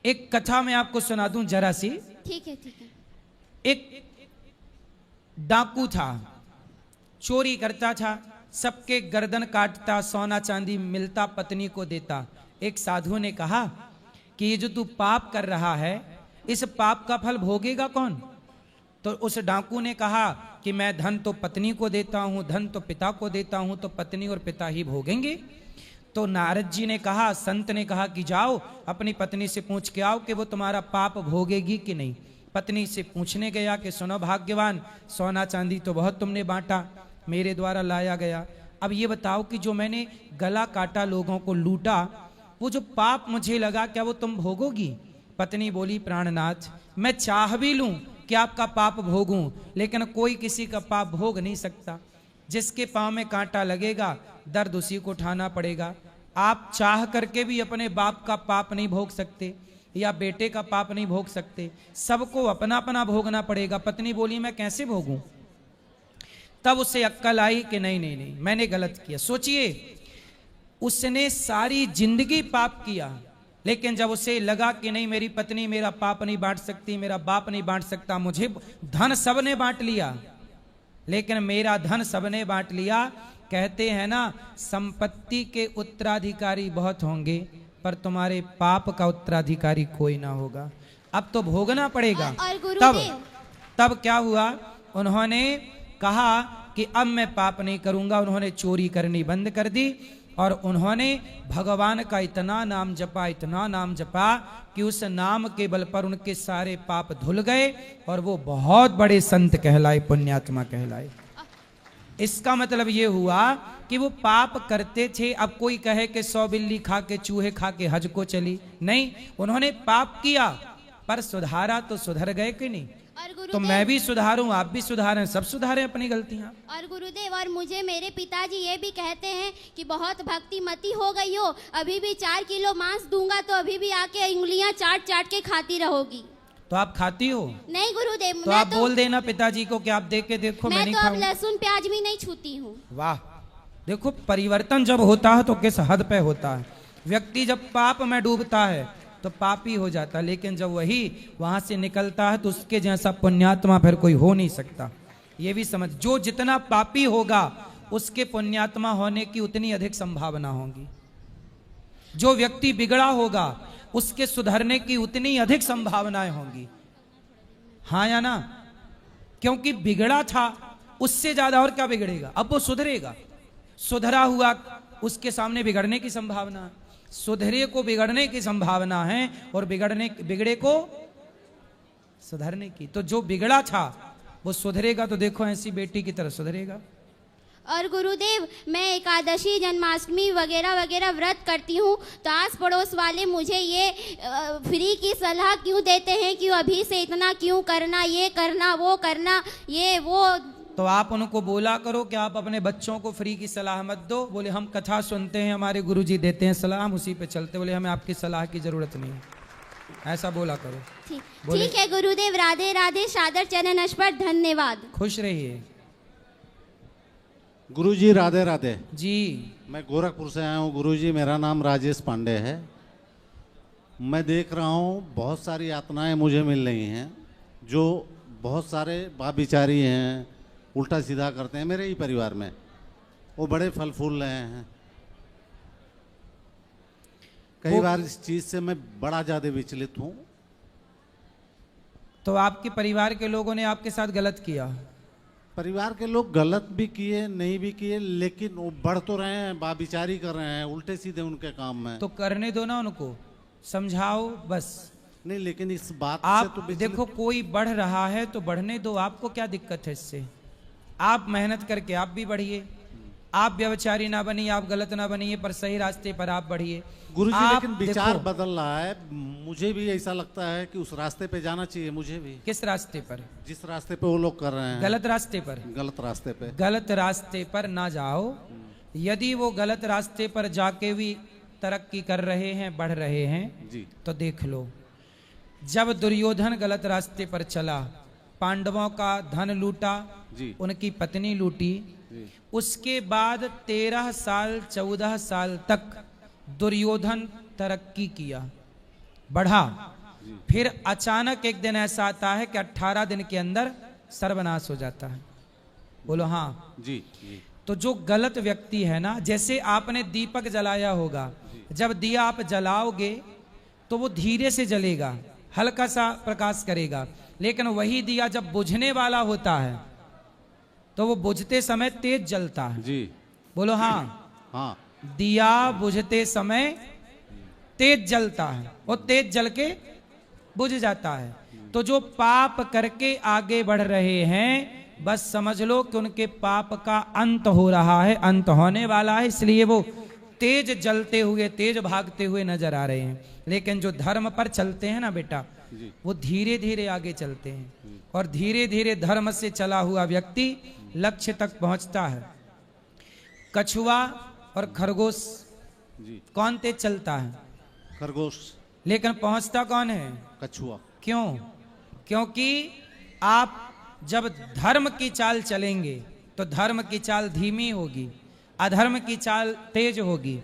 एक कथा मैं आपको सुना दूं जरा सी। ठीक है, ठीक है। एक डाकू था, चोरी करता था, सबके गर्दन काटता, सोना चांदी मिलता पत्नी को देता। एक साधु ने कहा कि ये जो तू पाप कर रहा है, इस पाप का फल भोगेगा कौन? तो उस डाकू ने कहा कि मैं धन तो पत्नी को देता हूं, धन तो पिता को देता हूं, तो पत्नी और पिता ही भोगेंगे। तो नारद जी ने कहा, संत ने कहा कि जाओ अपनी पत्नी से पूछ के आओ कि वो तुम्हारा पाप भोगेगी कि नहीं। पत्नी से पूछने गया कि सुनो भाग्यवान, सोना चांदी तो बहुत तुमने बांटा, मेरे द्वारा लाया गया, अब ये बताओ कि जो मैंने गला काटा, लोगों को लूटा, वो जो पाप मुझे लगा क्या वो तुम भोगोगी? पत्नी बोली, प्राणनाथ मैं चाह भी लूं कि आपका पाप भोगूं, लेकिन कोई किसी का पाप भोग नहीं सकता। जिसके पांव में कांटा लगेगा दर्द उसी को उठाना पड़ेगा। आप चाह करके भी अपने बाप का पाप नहीं भोग सकते या बेटे का पाप नहीं भोग सकते, सबको अपना अपना भोगना पड़ेगा। पत्नी बोली, मैं कैसे भोगूं? तब उसे अक्ल आई कि नहीं नहीं नहीं, मैंने गलत किया। सोचिए, उसने सारी जिंदगी पाप किया, लेकिन जब उसे लगा कि नहीं मेरी पत्नी मेरा पाप नहीं बांट सकती, मेरा बाप नहीं बांट सकता, मुझे धन सबने बांट लिया लेकिन मेरा धन सबने बांट लिया। कहते हैं ना, संपत्ति के उत्तराधिकारी बहुत होंगे पर तुम्हारे पाप का उत्तराधिकारी कोई ना होगा। अब तो भोगना पड़ेगा। और तब क्या हुआ, उन्होंने कहा कि अब मैं पाप नहीं करूंगा। उन्होंने चोरी करनी बंद कर दी और उन्होंने भगवान का इतना नाम जपा, इतना नाम जपा कि उस नाम के बल पर उनके सारे पाप धुल गए और वो बहुत बड़े संत कहलाए, पुण्यात्मा कहलाए। इसका मतलब ये हुआ कि वो पाप करते थे। अब कोई कहे कि 100 बिल्ली खा के, चूहे खा के हज को चली, नहीं, उन्होंने पाप किया पर सुधारा तो सुधर गए कि नहीं? तो मैं भी सुधारूं, आप भी सुधारें, सब सुधारें अपनी गलतियां। और गुरुदेव, और मुझे मेरे पिताजी ये भी कहते हैं कि बहुत भक्ति मती हो गई हो, अभी भी 4 किलो मांस दूंगा तो अभी भी आके उंगलियां चाट चाट के खाती रहोगी। तो आप खाती हो? नहीं गुरुदेव, तो आप बोल देना पिताजी को कि आप देख के देखो, मैं नहीं तो अब खाऊं। लहसुन प्याज भी नहीं छूती हूँ। वाह, देखो परिवर्तन जब होता है तो किस हद पे होता है। व्यक्ति जब पाप में डूबता है तो पापी हो जाता है, लेकिन जब वही वहां से निकलता है तो उसके जैसा पुण्यात्मा फिर कोई हो नहीं सकता। ये भी समझ, जो जितना पापी होगा उसके पुण्यात्मा होने की उतनी अधिक संभावना होगी। जो व्यक्ति बिगड़ा होगा उसके सुधरने की उतनी अधिक संभावनाएं होंगी। हाँ या ना? क्योंकि बिगड़ा था, उससे ज्यादा और क्या बिगड़ेगा? अब वो सुधरेगा। सुधरा हुआ उसके सामने बिगड़ने की संभावना है, सुधरे को बिगड़ने की संभावना है और बिगड़े को सुधरने की। तो जो बिगड़ा था वो सुधरेगा तो देखो ऐसी बेटी की तरह सुधरेगा। और गुरुदेव, मैं एकादशी, जन्माष्टमी वगैरह वगैरह व्रत करती हूँ, तो आस पड़ोस वाले मुझे ये फ्री की सलाह क्यों देते हैं कि अभी से इतना क्यों करना, ये करना, वो करना, ये वो। तो आप उनको बोला करो कि आप अपने बच्चों को फ्री की सलाह मत दो। बोले हम कथा सुनते हैं, हमारे गुरुजी देते हैं सलाह, हम उसी पे चलते। बोले हमें आपकी सलाह की जरूरत नहीं, ऐसा बोला करो। ठीक है गुरुदेव, राधे राधे, सादर चरण स्पर्श, धन्यवाद। खुश रहिए। गुरुजी राधे राधे जी। मैं गोरखपुर से आया हूँ गुरुजी, मेरा नाम राजेश पांडे है। मैं देख रहा हूँ बहुत सारी यातनाएं मुझे मिल रही हैं, जो बहुत सारे बाबिचारी हैं, उल्टा सीधा करते हैं। मेरे ही परिवार में वो बड़े फल फूल रहे हैं। कई बार इस चीज से मैं बड़ा ज्यादा विचलित हूँ। तो आपके परिवार के लोगों ने आपके साथ गलत किया? परिवार के लोग गलत भी किए, नहीं भी किए, लेकिन वो बढ़ तो रहे हैं, बाबिचारी कर रहे हैं, उल्टे सीधे उनके काम में। तो करने दो ना, उनको समझाओ बस। नहीं, लेकिन इस बात आप से तो देखो कोई बढ़ रहा है तो बढ़ने दो, आपको क्या दिक्कत है इससे? आप मेहनत करके आप भी बढ़िए, आप व्यभिचारी ना बनिए, आप गलत ना बनिए, पर सही रास्ते पर आप बढ़िए। गुरुजी, लेकिन विचार बदल रहा है। मुझे भी ऐसा लगता है कि उस रास्ते पे जाना चाहिए मुझे भी। किस रास्ते पर? जिस रास्ते पे वो लोग कर रहे हैं। गलत रास्ते पर? गलत रास्ते पे। गलत रास्ते पर ना जाओ। यदि वो गलत रास्ते पर जाके भी तरक्की कर रहे हैं, बढ़ रहे हैं जी, तो देख लो। जब दुर्योधन गलत रास्ते पर चला, पांडवों का धन लूटा, उनकी पत्नी लूटी, उसके बाद 13 साल 14 साल तक दुर्योधन तरक्की किया, बढ़ा। फिर अचानक एक दिन ऐसा आता है कि 18 दिन के अंदर सर्वनाश हो जाता है। बोलो हाँ जी, जी। तो जो गलत व्यक्ति है ना, जैसे आपने दीपक जलाया होगा, जब दिया आप जलाओगे तो वो धीरे से जलेगा, हल्का सा प्रकाश करेगा। लेकिन वही दिया जब बुझने वाला होता है तो वो बुझते समय तेज जलता है। जी। बोलो हाँ। हाँ। दिया बुझते समय तेज जलता है और तेज जल के बुझ जाता है। तो जो पाप करके आगे बढ़ रहे हैं बस समझ लो कि उनके पाप का अंत हो रहा है, अंत होने वाला है, इसलिए वो तेज जलते हुए तेज भागते हुए नजर आ रहे हैं। लेकिन जो धर्म पर चलते हैं ना बेटा, वो धीरे धीरे आगे चलते हैं और धीरे धीरे धर्म से चला हुआ व्यक्ति लक्ष्य तक पहुंचता है। कछुआ और खरगोश कौन तेज चलता है? खरगोश। लेकिन पहुंचता कौन है? कछुआ। क्यों? क्योंकि आप जब धर्म की चाल चलेंगे तो धर्म की चाल धीमी होगी, अधर्म की चाल तेज होगी।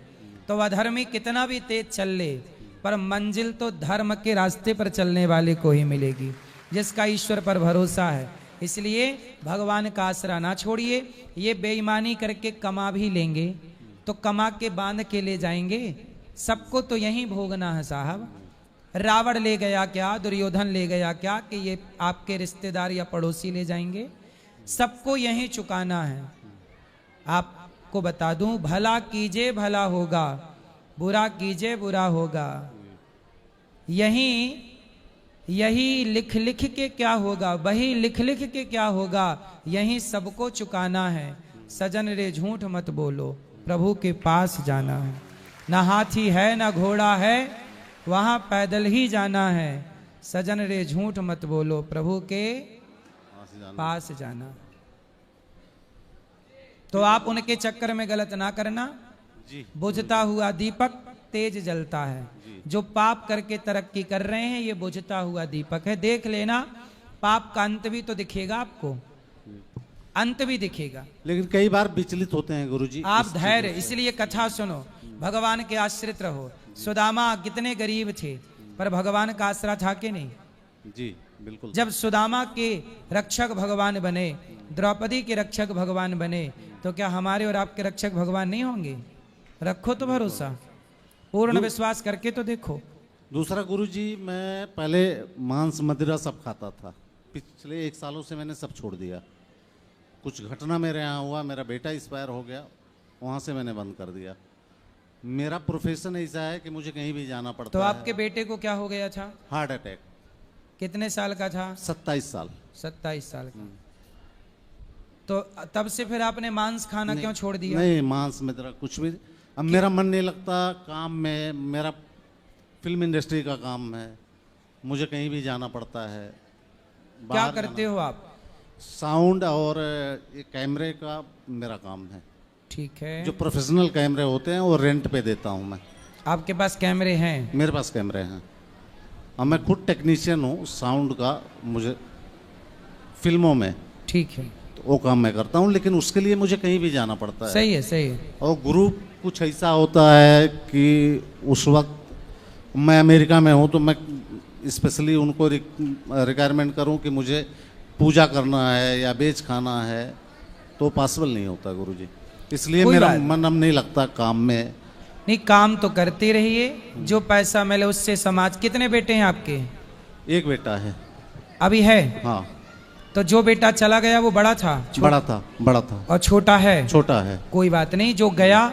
तो अधर्मी कितना भी तेज चल ले पर मंजिल तो धर्म के रास्ते पर चलने वाले को ही मिलेगी, जिसका ईश्वर पर भरोसा है। इसलिए भगवान का आसरा ना छोड़िए। ये बेईमानी करके कमा भी लेंगे तो कमा के बांध के ले जाएंगे, सबको तो यहीं भोगना है साहब। रावण ले गया क्या, दुर्योधन ले गया क्या कि ये आपके रिश्तेदार या पड़ोसी ले जाएंगे? सबको यहीं चुकाना है। आपको बता दूं, भला कीजिए भला होगा, बुरा कीजिए बुरा होगा। यही लिख लिख के क्या होगा, वही लिख लिख के क्या होगा, यही सबको चुकाना है। सजन रे झूठ मत बोलो, प्रभु के पास जाना है। ना हाथी है ना घोड़ा है, वहां पैदल ही जाना है। सजन रे झूठ मत बोलो, प्रभु के पास जाना। तो आप उनके चक्कर में गलत ना करना। बुझता हुआ दीपक तेज जलता है। जो पाप करके तरक्की कर रहे हैं ये बुझता हुआ दीपक है। देख लेना, पाप का अंत भी तो दिखेगा आपको, अंत भी दिखेगा। लेकिन कई बार विचलित होते हैं गुरुजी। आप धैर्य, इसलिए कथा सुनो, भगवान के आश्रित रहो। सुदामा कितने गरीब थे पर भगवान का आसरा था कि नहीं? जी बिल्कुल। जब सुदामा के रक्षक भगवान बने, द्रौपदी के रक्षक भगवान बने, तो क्या हमारे और आपके रक्षक भगवान नहीं होंगे? रखो तो भरोसा, पूर्ण विश्वास करके तो देखो। दूसरा गुरुजी, मैं पहले मांस मदिरा सब खाता था, पिछले 1 सालों से मैंने सब छोड़ दिया। कुछ घटना मेरे यहाँ हुआ, मेरा बेटा एक्सपायर हो गया, वहाँ से मैंने बंद कर दिया। मेरा प्रोफेशन ऐसा है कि मुझे कहीं भी जाना पड़ता है। तो आपके बेटे को क्या हो गया था? Heart attack. कितने साल का था? 27 साल। 27 साल का। तो तब से फिर आपने मांस खाना क्यों छोड़ दिया? नहीं, मांस मदिरा कुछ भी। अब मेरा मन नहीं लगता काम में, मेरा फिल्म इंडस्ट्री का काम है, मुझे कहीं भी जाना पड़ता है। क्या करते हो आप? साउंड और ये कैमरे का मेरा काम है। ठीक है। जो प्रोफेशनल कैमरे होते हैं वो रेंट पे देता हूँ मैं। आपके पास कैमरे हैं? मेरे पास कैमरे हैं। अब मैं खुद टेक्नीशियन हूँ साउंड का, मुझे फिल्मों में। ठीक है। तो वो काम मैं करता हूँ, लेकिन उसके लिए मुझे कहीं भी जाना पड़ता है। सही है, सही है। और ग्रुप कुछ ऐसा होता है कि उस वक्त मैं अमेरिका में हूँ तो मैं स्पेशली उनको रिक्वायरमेंट करूँ कि मुझे पूजा करना है या बेच खाना है, तो पॉसिबल नहीं होता गुरुजी। इसलिए मेरा मन अब नहीं लगता काम में। नहीं, काम तो करते रहिए, जो पैसा मिले उससे समाज। कितने बेटे हैं आपके? एक बेटा है। अभी है? हाँ। तो जो बेटा चला गया वो बड़ा था? बड़ा था, बड़ा था। और छोटा है? छोटा है। कोई बात नहीं, जो गया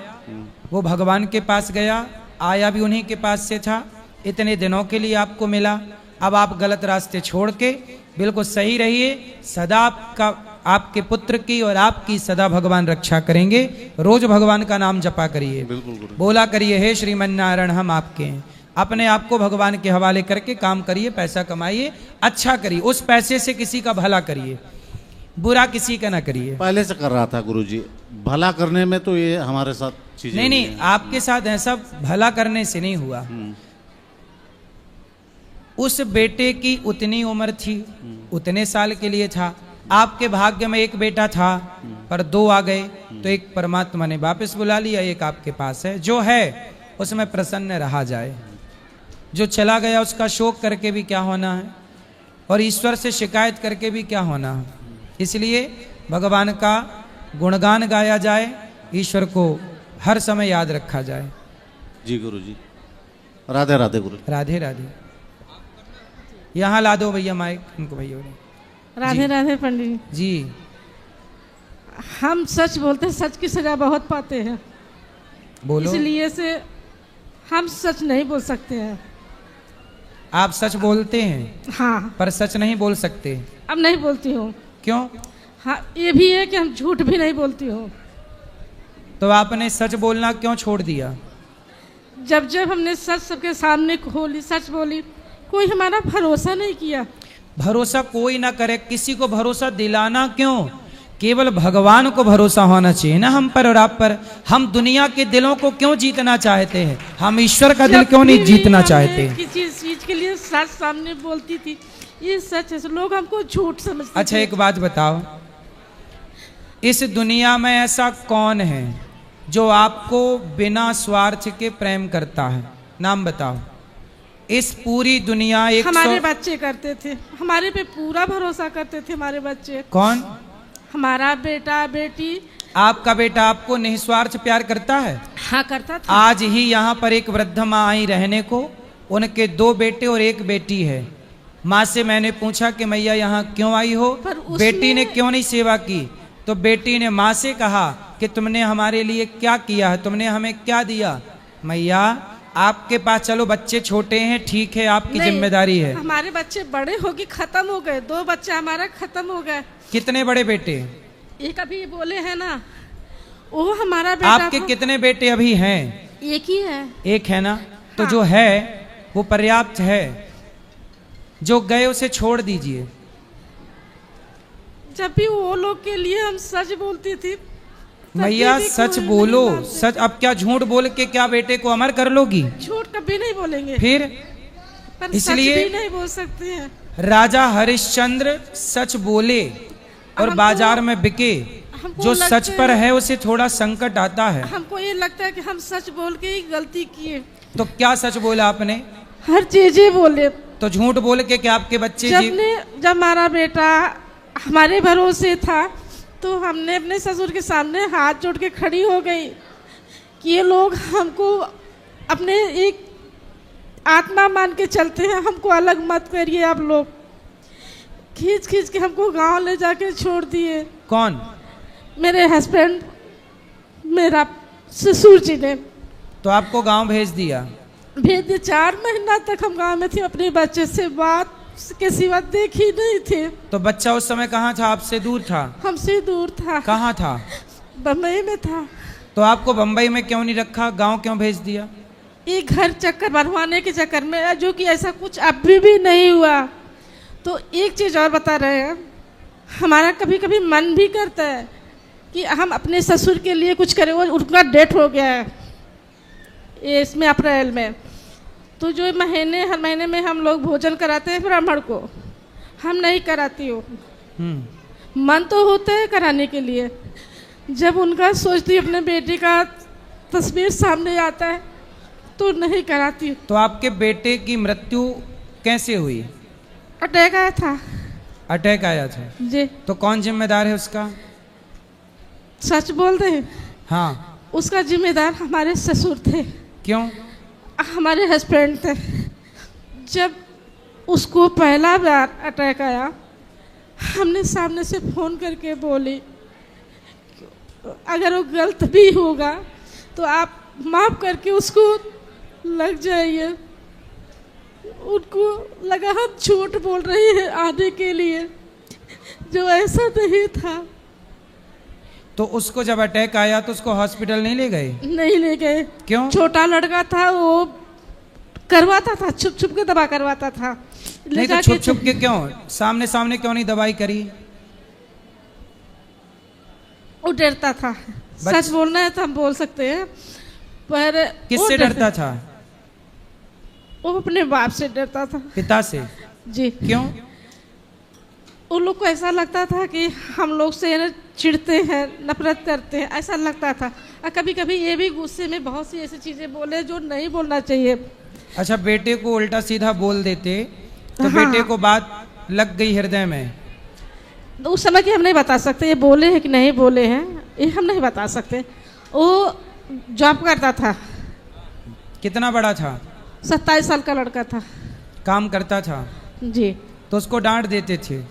वो भगवान के पास गया, आया भी उन्हीं के पास से था, इतने दिनों के लिए आपको मिला। अब आप गलत रास्ते छोड़ के बिल्कुल सही रहिए। सदा आपके पुत्र की और आपकी सदा भगवान रक्षा करेंगे। रोज भगवान का नाम जपा करिए, बोला करिए, हे श्रीमन नारायण हम आपके हैं। अपने आप को भगवान के हवाले करके काम करिए, पैसा कमाइए, अच्छा करिए। उस पैसे से किसी का भला करिए, बुरा किसी का ना करिए। पहले से कर रहा था गुरुजी, भला करने में तो ये हमारे साथ चीजें नहीं, आपके साथ ऐसा भला करने से नहीं हुआ। उस बेटे की उतनी उम्र थी, उतने साल के लिए था। आपके भाग्य में एक बेटा था पर 2 आ गए, तो एक परमात्मा ने वापस बुला लिया, एक आपके पास है। जो है उसमें प्रसन्न रहा जाए, जो चला गया उसका शोक करके भी क्या होना है, और ईश्वर से शिकायत करके भी क्या होना है। इसलिए भगवान का गुणगान गाया जाए, ईश्वर को हर समय याद रखा जाए। जी गुरुजी। राधे राधे गुरु। राधे राधे। यहाँ ला दो भैया माइक इनको भैया। राधे राधे पंडित जी। हम सच बोलते हैं, सच की सजा बहुत पाते हैं, बोलो। इसलिए से हम सच नहीं बोल सकते हैं। आप सच बोलते हैं? हाँ। पर सच नहीं बोल सकते? अब नहीं बोलती हूँ। क्यों? हाँ, ये भी है कि हम झूठ भी नहीं बोलती हूँ। तो आपने सच बोलना क्यों छोड़ दिया? जब जब हमने सच सबके सामने खोली, सच बोली, कोई हमारा भरोसा नहीं किया। भरोसा कोई ना करे, किसी को भरोसा दिलाना क्यों? केवल भगवान को भरोसा होना चाहिए ना हम पर और आप पर। हम दुनिया के दिलों को क्यों जीतना चाहते हैं? हम ईश्वर का दिल क्यों नहीं जीतना चाहते? किसी चीज के लिए सच सामने बोलती थी, ये सच है, लोग हमको झूठ समझते। अच्छा एक बात बताओ, इस दुनिया में ऐसा कौन है जो आपको बिना स्वार्थ के प्रेम करता है? नाम बताओ। इस पूरी दुनिया हमारे बच्चे करते थे, हमारे पे पूरा भरोसा करते थे हमारे बच्चे। कौन? हमारा बेटा बेटी। आपका बेटा आपको निस्वार्थ प्यार करता है? हाँ करता था। आज ही यहाँ पर एक वृद्ध माँ आई रहने को, उनके 2 बेटे और 1 बेटी है। माँ से मैंने पूछा कि मैया यहाँ क्यों आई हो, बेटी ने क्यों नहीं सेवा की? तो बेटी ने माँ से कहा कि तुमने हमारे लिए क्या किया है, तुमने हमें क्या दिया? मैया आपके पास, चलो बच्चे छोटे हैं, ठीक है, आपकी जिम्मेदारी है। हमारे बच्चे बड़े हो गए, खत्म हो गए, 2 बच्चे हमारा खत्म हो गए। कितने बड़े बेटे? एक अभी बोले है ना, वो हमारा बेटा। आपके कितने बेटे अभी हैं? एक ही है। एक है ना? तो जो है वो पर्याप्त है, जो गए उसे छोड़ दीजिए। जब भी वो लोग के लिए हम सच बोलती थी। भैया सच बोलो, सच। अब क्या झूठ बोल के क्या बेटे को अमर कर लोगी? झूठ कभी नहीं बोलेंगे। फिर पर इसलिए सच भी नहीं बोल सकते हैं। राजा हरिश्चंद्र सच बोले और बाजार में बिके। जो सच पर है उसे थोड़ा संकट आता है। हमको ये लगता है कि हम सच बोल के ही गलती किए। तो क्या सच बोला आपने? हर चीज ही बोले। तो झूठ बोल के क्या आपके बच्चे जब हमारा बेटा हमारे भरोसे था तो हमने अपने ससुर के सामने हाथ जोड़ के खड़ी हो गई कि ये लोग हमको अपने एक आत्मा मान के चलते हैं, हमको अलग मत करिए आप लोग। खींच खींच के हमको गांव ले जाके छोड़ दिए। कौन? मेरे हस्बैंड, मेरा ससुर जी ने। तो आपको गांव भेज दिया? भेज दिया। 4 महीना तक हम गांव में थे, अपने बच्चे से बात के सिवा देखी नहीं थे। तो बच्चा उस समय कहाँ था? आपसे दूर था? हमसे दूर था। कहाँ था? बम्बई में था। तो आपको बम्बई में क्यों नहीं रखा, गांव क्यों भेज दिया? एक घर चक्कर बनवाने के चक्कर में, जो कि ऐसा कुछ अभी भी नहीं हुआ। तो एक चीज़ और बता रहे हैं, हमारा कभी कभी मन भी करता है कि हम अपने ससुर के लिए कुछ करें। वो उनका डेथ हो गया है इसमें अप्रैल में। तो जो हर महीने में हम लोग भोजन कराते हैं ब्राह्मण को, हम नहीं कराती हूँ। मन तो होता है कराने के लिए। जब उनका सोचती अपने बेटे का तस्वीर सामने आता है तो नहीं कराती हूँ। तो आपके बेटे की मृत्यु कैसे हुई? अटैक आया था। अटैक आया था जी। तो कौन जिम्मेदार है उसका? सच बोल रहे हैं? हाँ। उसका जिम्मेदार हमारे ससुर थे। क्यों? हमारे हस्बैंड थे। जब उसको पहला बार अटैक आया, हमने सामने से फोन करके बोली अगर वो गलत भी होगा तो आप माफ करके उसको लग जाइए। उनको लगा हम झूठ बोल रहे हैं आने के लिए, जो ऐसा नहीं था। तो उसको जब अटैक आया तो उसको हॉस्पिटल नहीं ले गए? नहीं ले गए। क्यों? छोटा लड़का था, वो करवाता था, छुप छुप के दवा करवाता था। नहीं तो छुप छुप के क्यों? सामने सामने क्यों नहीं दवाई करी? वो डरता था। सच बोलना है तो हम बोल सकते हैं, पर किससे डरता था? वो अपने बाप से डरता था। पिता से? जी। क्यों? उन लोग को ऐसा लगता था कि हम लोग से चिढ़ते हैं, नफरत करते हैं, ऐसा लगता था। और कभी कभी ये भी गुस्से में बहुत सी ऐसी चीजें बोले जो नहीं बोलना चाहिए। अच्छा, बेटे को उल्टा सीधा बोल देते तो बेटे को बात लग गई हृदय में? तो उस समय की हम नहीं बता सकते ये बोले हैं कि नहीं बोले हैं, ये हम नहीं बता सकते। वो जॉब करता था। कितना बड़ा था? 27 साल का लड़का था। काम करता था? जी। तो उसको डांट देते थे?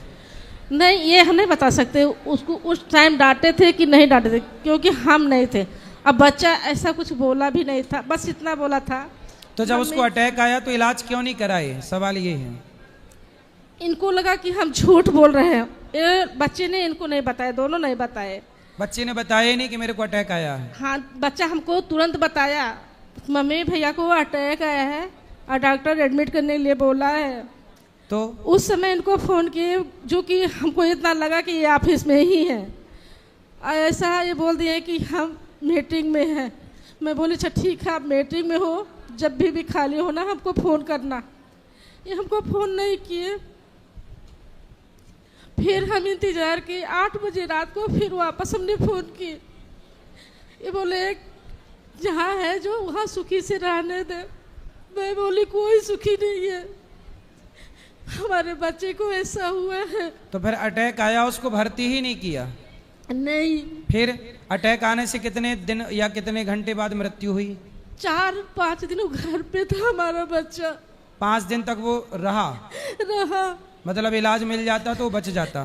नहीं, ये हम नहीं बता सकते उसको उस टाइम डांटे थे कि नहीं डांटे थे, क्योंकि हम नहीं थे। अब बच्चा ऐसा कुछ बोला भी नहीं था, बस इतना बोला था। तो जब उसको अटैक आया तो इलाज क्यों नहीं कराए? सवाल ये है। इनको लगा कि हम झूठ बोल रहे हैं। ये बच्चे ने इनको नहीं बताया, दोनों नहीं बताए। बच्चे ने बताया नहीं कि मेरे को अटैक आया है? हाँ, बच्चा हमको तुरंत बताया, मम्मी भैया को अटैक आया है और डॉक्टर एडमिट करने के लिए बोला है। तो उस समय इनको फ़ोन किए, जो कि हमको इतना लगा कि ये ऑफिस में ही है। ऐसा ये बोल दिए कि हम मीटिंग में हैं। मैं बोली अच्छा ठीक है, आप मीटिंग में हो, जब भी खाली हो ना हमको फ़ोन करना। ये हमको फ़ोन नहीं किए। फिर हम इंतज़ार किए, 8 बजे रात को फिर वापस हमने फ़ोन किए। ये बोले जहाँ है जो वहाँ सुखी से रहने दे। मैं बोली कोई सुखी नहीं है, हमारे बच्चे को ऐसा हुआ है। तो फिर अटैक आया, उसको भर्ती ही नहीं किया? नहीं। फिर अटैक आने से कितने दिन या कितने घंटे बाद मृत्यु हुई? 4-5 दिन घर पे था हमारा बच्चा। 5 दिन तक वो रहा? मतलब इलाज मिल जाता तो बच जाता?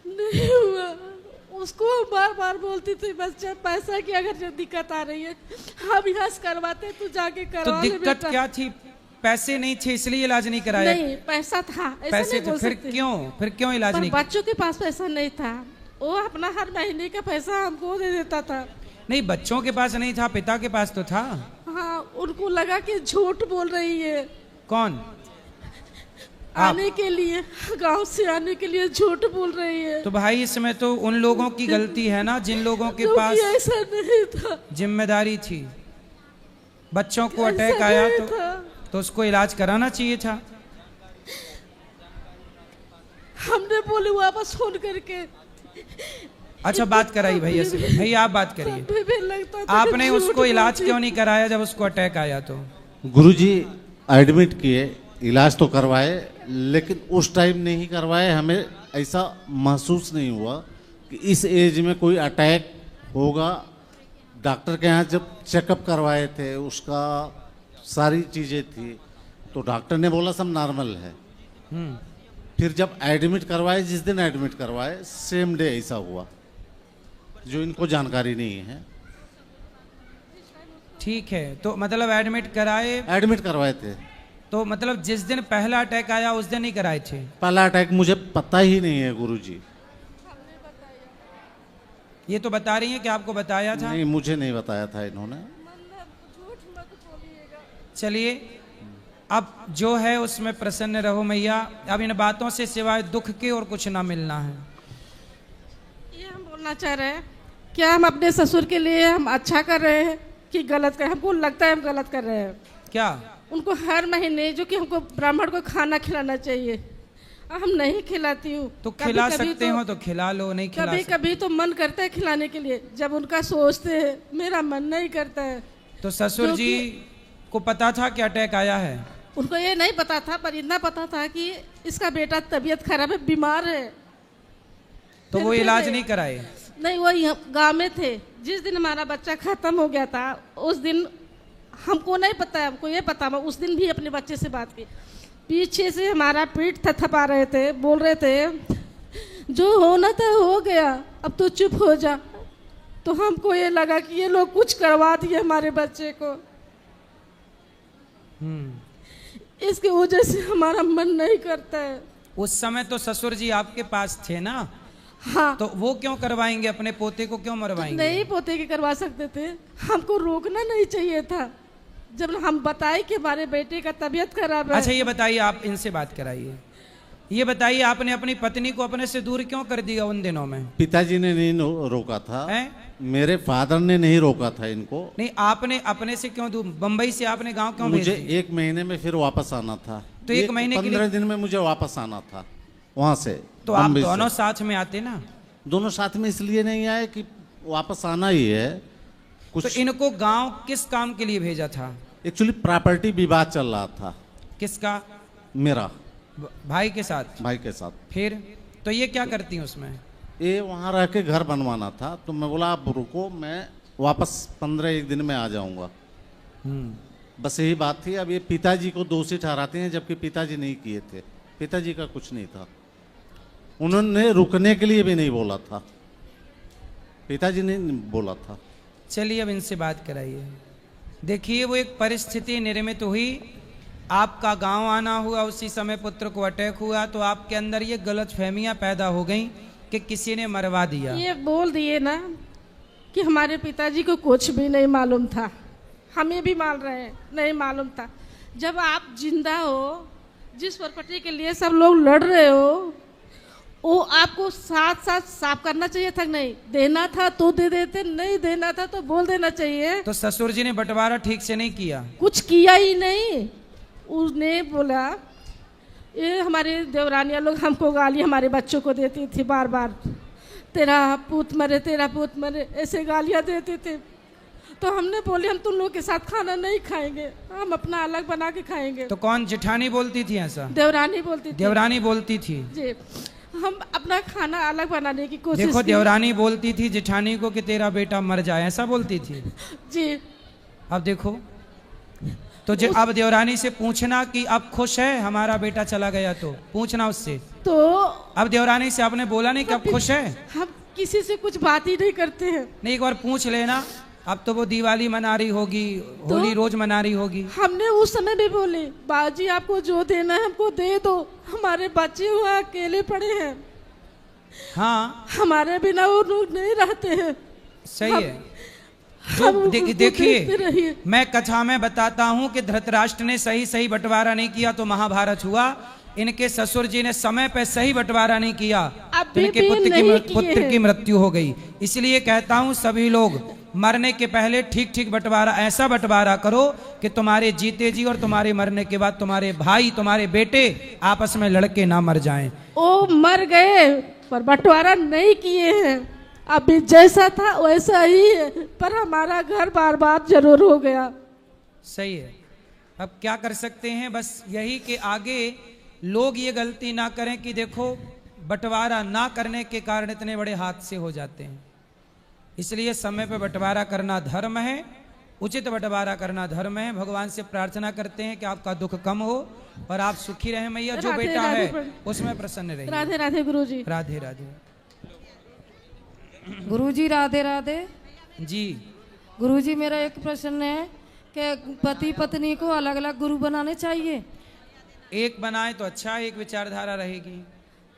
नहीं हुआ। उसको बार बार बोलती थी बच्चा पैसा की अगर जो दिक्कत आ रही है हम यहाँ से करवाते, तू जाके करवा तो ले दिक्कत बेटा। क्या थी? पैसे नहीं थे इसलिए इलाज नहीं कराया? नहीं, पैसा था, ऐसा पैसे नहीं थे, बोल फिर सकते। क्यों इलाज पर नहीं? बच्चों के पास पैसा नहीं था, वो अपना हर महीने का पैसा हमको दे देता था। नहीं, बच्चों के पास नहीं था, पिता के पास तो था। हाँ, उनको लगा कि झूठ बोल रही है। कौन? आने के लिए, गांव से आने के लिए झूठ बोल रही है। तो भाई इसमें तो उन लोगों की गलती है ना जिन लोगों के पास ऐसा नहीं था, जिम्मेदारी थी। बच्चों को ऐसा अटैक आया नहीं था। तो उसको इलाज कराना चाहिए था। हमने बोले वापस फोन करके। अच्छा, बात कराई भैया से। भैया आप बात करिए, लगता था आपने कि झूठ उसको इलाज बोलती। क्यों नहीं कराया जब उसको अटैक आया? तो गुरुजी एडमिट किए, इलाज तो करवाए, लेकिन उस टाइम नहीं करवाए। हमें ऐसा महसूस नहीं हुआ कि इस एज में कोई अटैक होगा। डॉक्टर के यहाँ जब चेकअप करवाए थे, उसका सारी चीज़ें थी, तो डॉक्टर ने बोला सब नॉर्मल है। फिर जब एडमिट करवाए, जिस दिन एडमिट करवाए सेम डे ऐसा हुआ, जो इनको जानकारी नहीं है। ठीक है, तो मतलब एडमिट करवाए थे। तो मतलब जिस दिन पहला अटैक आया उस दिन ही कराए थे? पहला अटैक मुझे पता ही नहीं है गुरुजी। ये तो बता रही है कि आपको बताया था? नहीं, मुझे नहीं बताया था इन्होंने। चलिए, अब जो है उसमें प्रसन्न रहो मैया। अब इन बातों से सिवाय दुख के और कुछ ना मिलना है। ये हम बोलना चाह रहे हैं, क्या हम अपने ससुर के लिए हम अच्छा कर रहे हैं कि गलत कर? हमको लगता है हम गलत कर रहे हैं। क्या? उनको हर महीने जो कि हमको ब्राह्मण को खाना खिलाना चाहिए, हम नहीं खिलाती हूँ। तो खिला सकते हो तो खिला लो, नहीं खिला कभी कभी तो मन करता है खिलाने के लिए, जब उनका सोचते हैं, मेरा मन नहीं करता है। तो ससुर जी को पता था कि अटैक आया है? उनको ये नहीं पता था, पर इतना पता था कि इसका बेटा तबीयत खराब है, बीमार है। तो वो इलाज नहीं कराए? नहीं, वो गाँव में थे। जिस दिन हमारा बच्चा खत्म हो गया था उस दिन हमको नहीं पता है, हमको ये पता, मैं उस दिन भी अपने बच्चे से बात की। पीछे से हमारा पीठ थपथपा रहे थे, बोल रहे थे जो होना था हो गया, अब तो चुप हो जा। तो हमको ये लगा कि ये लोग कुछ करवा दिए हमारे बच्चे को। इसकी वजह से हमारा मन नहीं करता है। उस समय तो ससुर जी आपके पास थे ना? हाँ। तो वो क्यों करवाएंगे? अपने पोते को क्यों मरवाएंगे? नहीं, पोते के करवा सकते थे, हमको रोकना नहीं चाहिए था। जब हम बताए कि हमारे बेटे का तबीयत खराब है। अच्छा, ये बताइए, आप इनसे बात कराइए। ये बताइए, आपने अपनी पत्नी को अपने से दूर क्यों कर दिया उन दिनों में? पिताजी ने नहीं रोका था। मेरे फादर ने नहीं रोका था इनको। नहीं, आपने अपने से क्यों दूर? बम्बई से आपने गांव क्यों भेज मुझे दी? 1 महीने में फिर वापस आना था। तो 1 महीने के लिए 15 दिन में मुझे वापस आना था वहां से। तो आप दोनों साथ में आते ना? दोनों साथ में इसलिए नहीं आए कि वापस आना ही है कुछ। तो इनको गांव किस काम के लिए भेजा था? एक्चुअली प्रॉपर्टी विवाद चल रहा था। किसका? मेरा भाई के साथ? भाई के साथ। फिर तो ये क्या करती हैं उसमें? ये वहाँ रह के घर बनवाना था, तो मैं बोला आप रुको, मैं वापस 15 दिन में आ जाऊंगा। बस यही बात थी। अब ये पिताजी को दोषी ठहराते हैं, जबकि पिताजी नहीं किए थे। पिताजी का कुछ नहीं था। उन्होंने रुकने के लिए भी नहीं बोला था, पिताजी ने बोला था। चलिए अब इनसे बात कराइए। देखिए वो एक परिस्थिति निर्मित हुई, आपका गांव आना हुआ, उसी समय पुत्र को अटैक हुआ, तो आपके अंदर ये गलतफहमियां पैदा हो गई कि किसी ने मरवा दिया। ये बोल दिए ना कि हमारे पिताजी को कुछ भी नहीं मालूम था, हमें भी मान रहे हैं नहीं मालूम था। जब आप जिंदा हो, जिस प्रॉपर्टी के लिए सब लोग लड़ रहे हो, वो आपको साथ साथ साफ करना चाहिए था। नहीं देना था तो दे देते, नहीं देना था तो बोल देना चाहिए। तो ससुर जी ने बंटवारा ठीक से नहीं किया, कुछ किया ही नहीं। उसने बोला, ये हमारे देवरानिया लोग हमको गाली हमारे बच्चों को देती थी बार बार, तेरा पूत मरे, तेरा पूत मरे, ऐसे गालियां देते थे। तो हमने बोले हम तुम लोग के साथ खाना नहीं खाएंगे, हम अपना अलग बना के खाएंगे। तो कौन जेठानी बोलती थी ऐसा? देवरानी बोलती थी। देवरानी बोलती थी जी, हम अपना खाना अलग बनाने की कोशिश देखो, की। देवरानी बोलती थी जेठानी को कि तेरा बेटा मर जाए, ऐसा बोलती थी जी। अब देखो, तो अब देवरानी से पूछना कि अब खुश है हमारा बेटा चला गया, तो पूछना उससे। तो अब देवरानी से आपने बोला नहीं कि अब खुश है? हम किसी से कुछ बात ही नहीं करते हैं। नहीं, एक बार पूछ लेना। अब तो वो दिवाली मना रही होगी, होली रोज मना रही होगी। हमने उस समय भी बोले, बाजी आपको जो देना है हमको दे दो, हमारे बच्चे हुआ अकेले पड़े हैं। हाँ, हमारे बिना वो लोग नहीं रहते हैं। सही है। तो देखिए, मैं कथा में बताता हूँ कि धृतराष्ट्र ने सही सही बंटवारा नहीं किया तो महाभारत हुआ। इनके ससुर जी ने समय पर सही बंटवारा नहीं किया तो इनके पुत्र की मृत्यु हो गई। इसलिए कहता हूँ सभी लोग मरने के पहले ठीक ठीक बंटवारा, ऐसा बंटवारा करो कि तुम्हारे जीते जी और तुम्हारे मरने के बाद तुम्हारे भाई, तुम्हारे बेटे आपस में लड़के ना मर जाएं। वो मर गए पर बंटवारा नहीं किए हैं। अभी जैसा था वैसा ही है, पर हमारा घर बार बार जरूर हो गया। सही है। अब क्या कर सकते हैं, बस यही कि आगे लोग ये गलती ना करें कि देखो बंटवारा ना करने के कारण इतने बड़े हादसे हो जाते हैं। इसलिए समय पे बंटवारा करना धर्म है, उचित बंटवारा करना धर्म है। भगवान से प्रार्थना करते हैं कि आपका दुख कम हो और आप सुखी रहें मैया। जो बेटा है उसमें प्रसन्न रहिए। राधे राधे गुरुजी। राधे राधे गुरुजी। राधे राधे जी। गुरुजी, मेरा एक प्रश्न है कि पति पत्नी को अलग अलग गुरु बनाने चाहिए? एक बनाए तो अच्छा, एक विचारधारा रहेगी।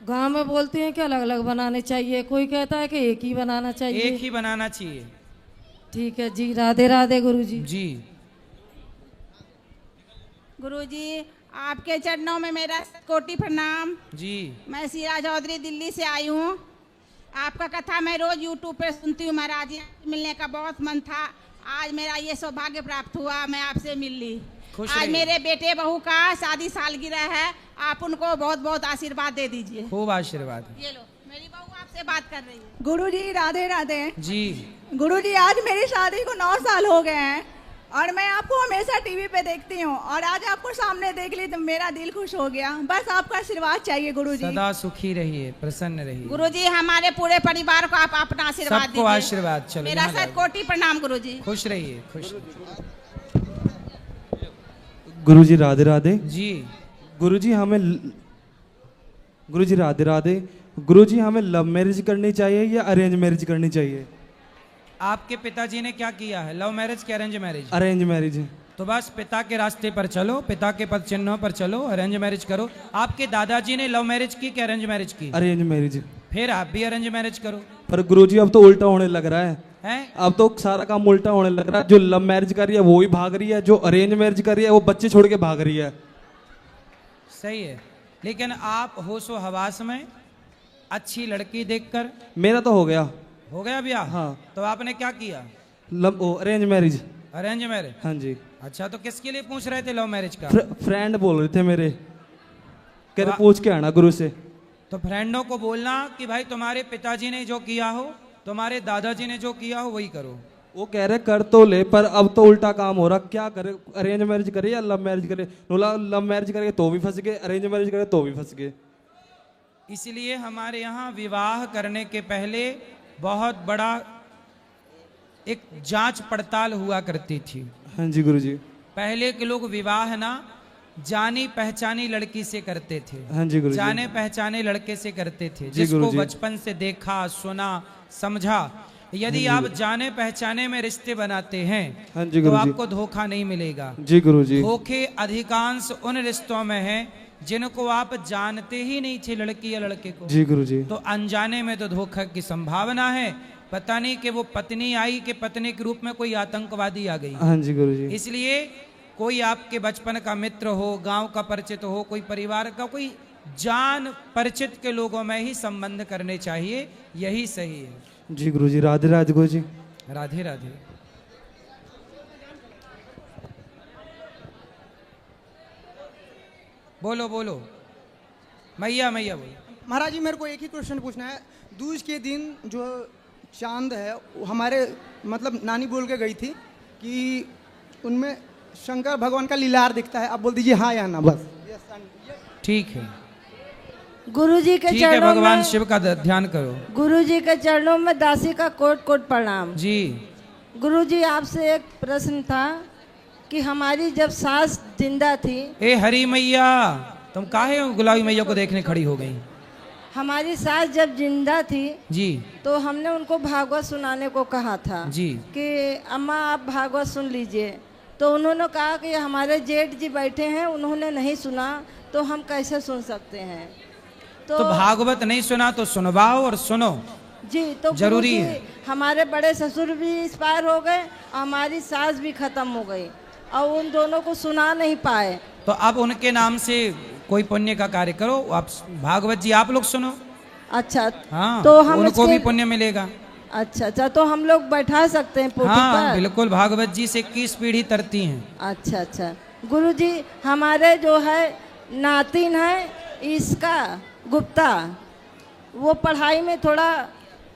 गांव में बोलते हैं कि अलग अलग बनाने चाहिए, कोई कहता है कि एक ही बनाना चाहिए। एक ही बनाना चाहिए। ठीक है जी। राधे राधे गुरुजी। जी। गुरुजी, आपके चरणों में मेरा कोटि प्रणाम जी। मैं शीला चौधरी दिल्ली से आई हूँ। आपका कथा मैं रोज यूट्यूब पे सुनती हूँ। महाराज जी मिलने का बहुत मन था, आज मेरा ये सौभाग्य प्राप्त हुआ, मैं आपसे मिल ली। आज मेरे बेटे बहू का शादी सालगिरह है, आप उनको बहुत बहुत आशीर्वाद दे दीजिए। खूब आशीर्वाद। ये लो, मेरी बहू आपसे बात कर रही है। गुरुजी राधे राधे जी। गुरुजी, आज मेरी शादी को 9 साल हो गए हैं और मैं आपको हमेशा टीवी पे देखती हूँ और आज आपको सामने देख ली तो मेरा दिल खुश हो गया। बस आपका आशीर्वाद चाहिए गुरुजी। सदा सुखी रहिए, प्रसन्न रहिए। गुरुजी, हमारे पूरे परिवार को आप अपना आशीर्वाद दीजिए। सबको आशीर्वाद। चलो, मेरा सत कोटि प्रणाम गुरुजी। खुश रहिए, खुश। गुरुजी राधे राधे जी। गुरुजी राधे राधे। गुरुजी, हमें लव मैरिज करनी चाहिए या अरेंज मैरिज करनी चाहिए? आपके पिताजी ने क्या किया है, लव मैरिज के अरेंज मैरिज? Arrange marriage. तो बस पिता के रास्ते पर चलो, पिता के पद चिन्हों पर चलो, अरेंज मैरिज करो। आपके दादाजी ने लव मैरिज की कि अरेंज मैरिज की? Arrange marriage. फिर आप भी अरेंज मैरिज करो। पर गुरुजी अब तो उल्टा होने लग रहा है। अब तो सारा काम उल्टा होने लग रहा है। जो लव मैरिज कर रही है वो ही भाग रही है, जो अरेंज मैरिज कर रही है वो बच्चे छोड़ के भाग रही है। सही है, लेकिन आप होशो हवास में अच्छी लड़की देखकर। मेरा तो हो गया ब्याह। हाँ। तो आपने क्या किया? Arrange marriage. Arrange marriage. हाँ जी। अच्छा, तो किसके लिए पूछ रहे थे लव मैरिज का? फ्रेंड बोल रहे थे मेरे, कह रहे पूछ के आना गुरु से। तो फ्रेंडों को बोलना कि भाई तुम्हारे पिताजी ने जो किया हो, तुम्हारे दादाजी ने जो किया हो वही करो। वो कह रहे कर तो ले, पर अब तो उल्टा काम हो रहा, क्या करे, अरेंज मैरिज करे या लव मैरिज करे? लव मैरिज करेंगे तो भी फंस गए, अरेंज मैरिज करे तो भी फंस गए। इसलिए हमारे यहाँ विवाह करने के पहले बहुत बड़ा एक जांच पड़ताल हुआ करती थी। हाँ जी गुरुजी। पहले के लोग विवाह ना जानी पहचानी लड़की से करते थे। हाँ जी गुरुजी। जाने पहचाने लड़के से करते थे, जी जिसको गुरुजी। बचपन से देखा सुना समझा। यदि हाँ आप जी। जाने पहचाने में रिश्ते बनाते हैं हाँ जी तो गुरुजी। आपको धोखा नहीं मिलेगा। जी गुरुजी। धोखे अधिकांश उन रिश्तों में हैं जिनको आप जानते ही नहीं थे, लड़की या लड़के को। जी गुरुजी। तो अनजाने में तो धोखा की संभावना है। पता नहीं कि वो पत्नी आई कि पत्नी के रूप में कोई आतंकवादी आ गई। हाँ जी गुरुजी। इसलिए कोई आपके बचपन का मित्र हो, गांव का परिचित हो, कोई परिवार का, कोई जान परिचित के लोगों में ही संबंध करने चाहिए, यही सही है। जी गुरुजी। राधे राधे गुरुजी। राधे राधे। बोलो बोलो मैया मैया बोलो। महाराज जी मेरे को एक ही क्वेश्चन पूछना है। दूज के दिन जो चांद है वो हमारे मतलब नानी बोल के गई थी कि उनमें शंकर भगवान का लीलार दिखता है। आप बोल दीजिए हाँ या ना बस। ठीक है गुरुजी के ठीक है, चरणों भगवान में शिव का ध्यान करो। गुरुजी के चरणों में दासी का कोट कोट प्रणाम। जी गुरुजी आपसे एक प्रश्न था कि हमारी जब सास जिंदा थी, ए हरी मैया, तुम काहे गुलाबी मैया को देखने खड़ी हो गई? हमारी सास जब जिंदा थी जी तो हमने उनको भागवत सुनाने को कहा था जी। कि अम्मा आप भागवत सुन लीजिए। तो उन्होंने कहा कि हमारे जेठ जी बैठे हैं, उन्होंने नहीं सुना तो हम कैसे सुन सकते हैं। तो भागवत नहीं सुना तो सुनवाओ और सुनो जी। तो जरूरी गुरुजी, है। हमारे बड़े ससुर भी एक्सपायर हो गए, हमारी सास भी खत्म हो गई और उन दोनों को सुना नहीं पाए। तो अब उनके नाम से कोई पुण्य का कार्य करो। आप भागवत जी आप लोग सुनो। अच्छा हाँ तो हम उनको भी इसके- पुण्य मिलेगा। अच्छा अच्छा तो हम लोग बैठा सकते हैं पोथी हाँ पर? बिल्कुल, भागवत जी से 21 पीढ़ी तरती हैं। अच्छा अच्छा गुरुजी, हमारे जो है नातिन है इसका गुप्ता, वो पढ़ाई में थोड़ा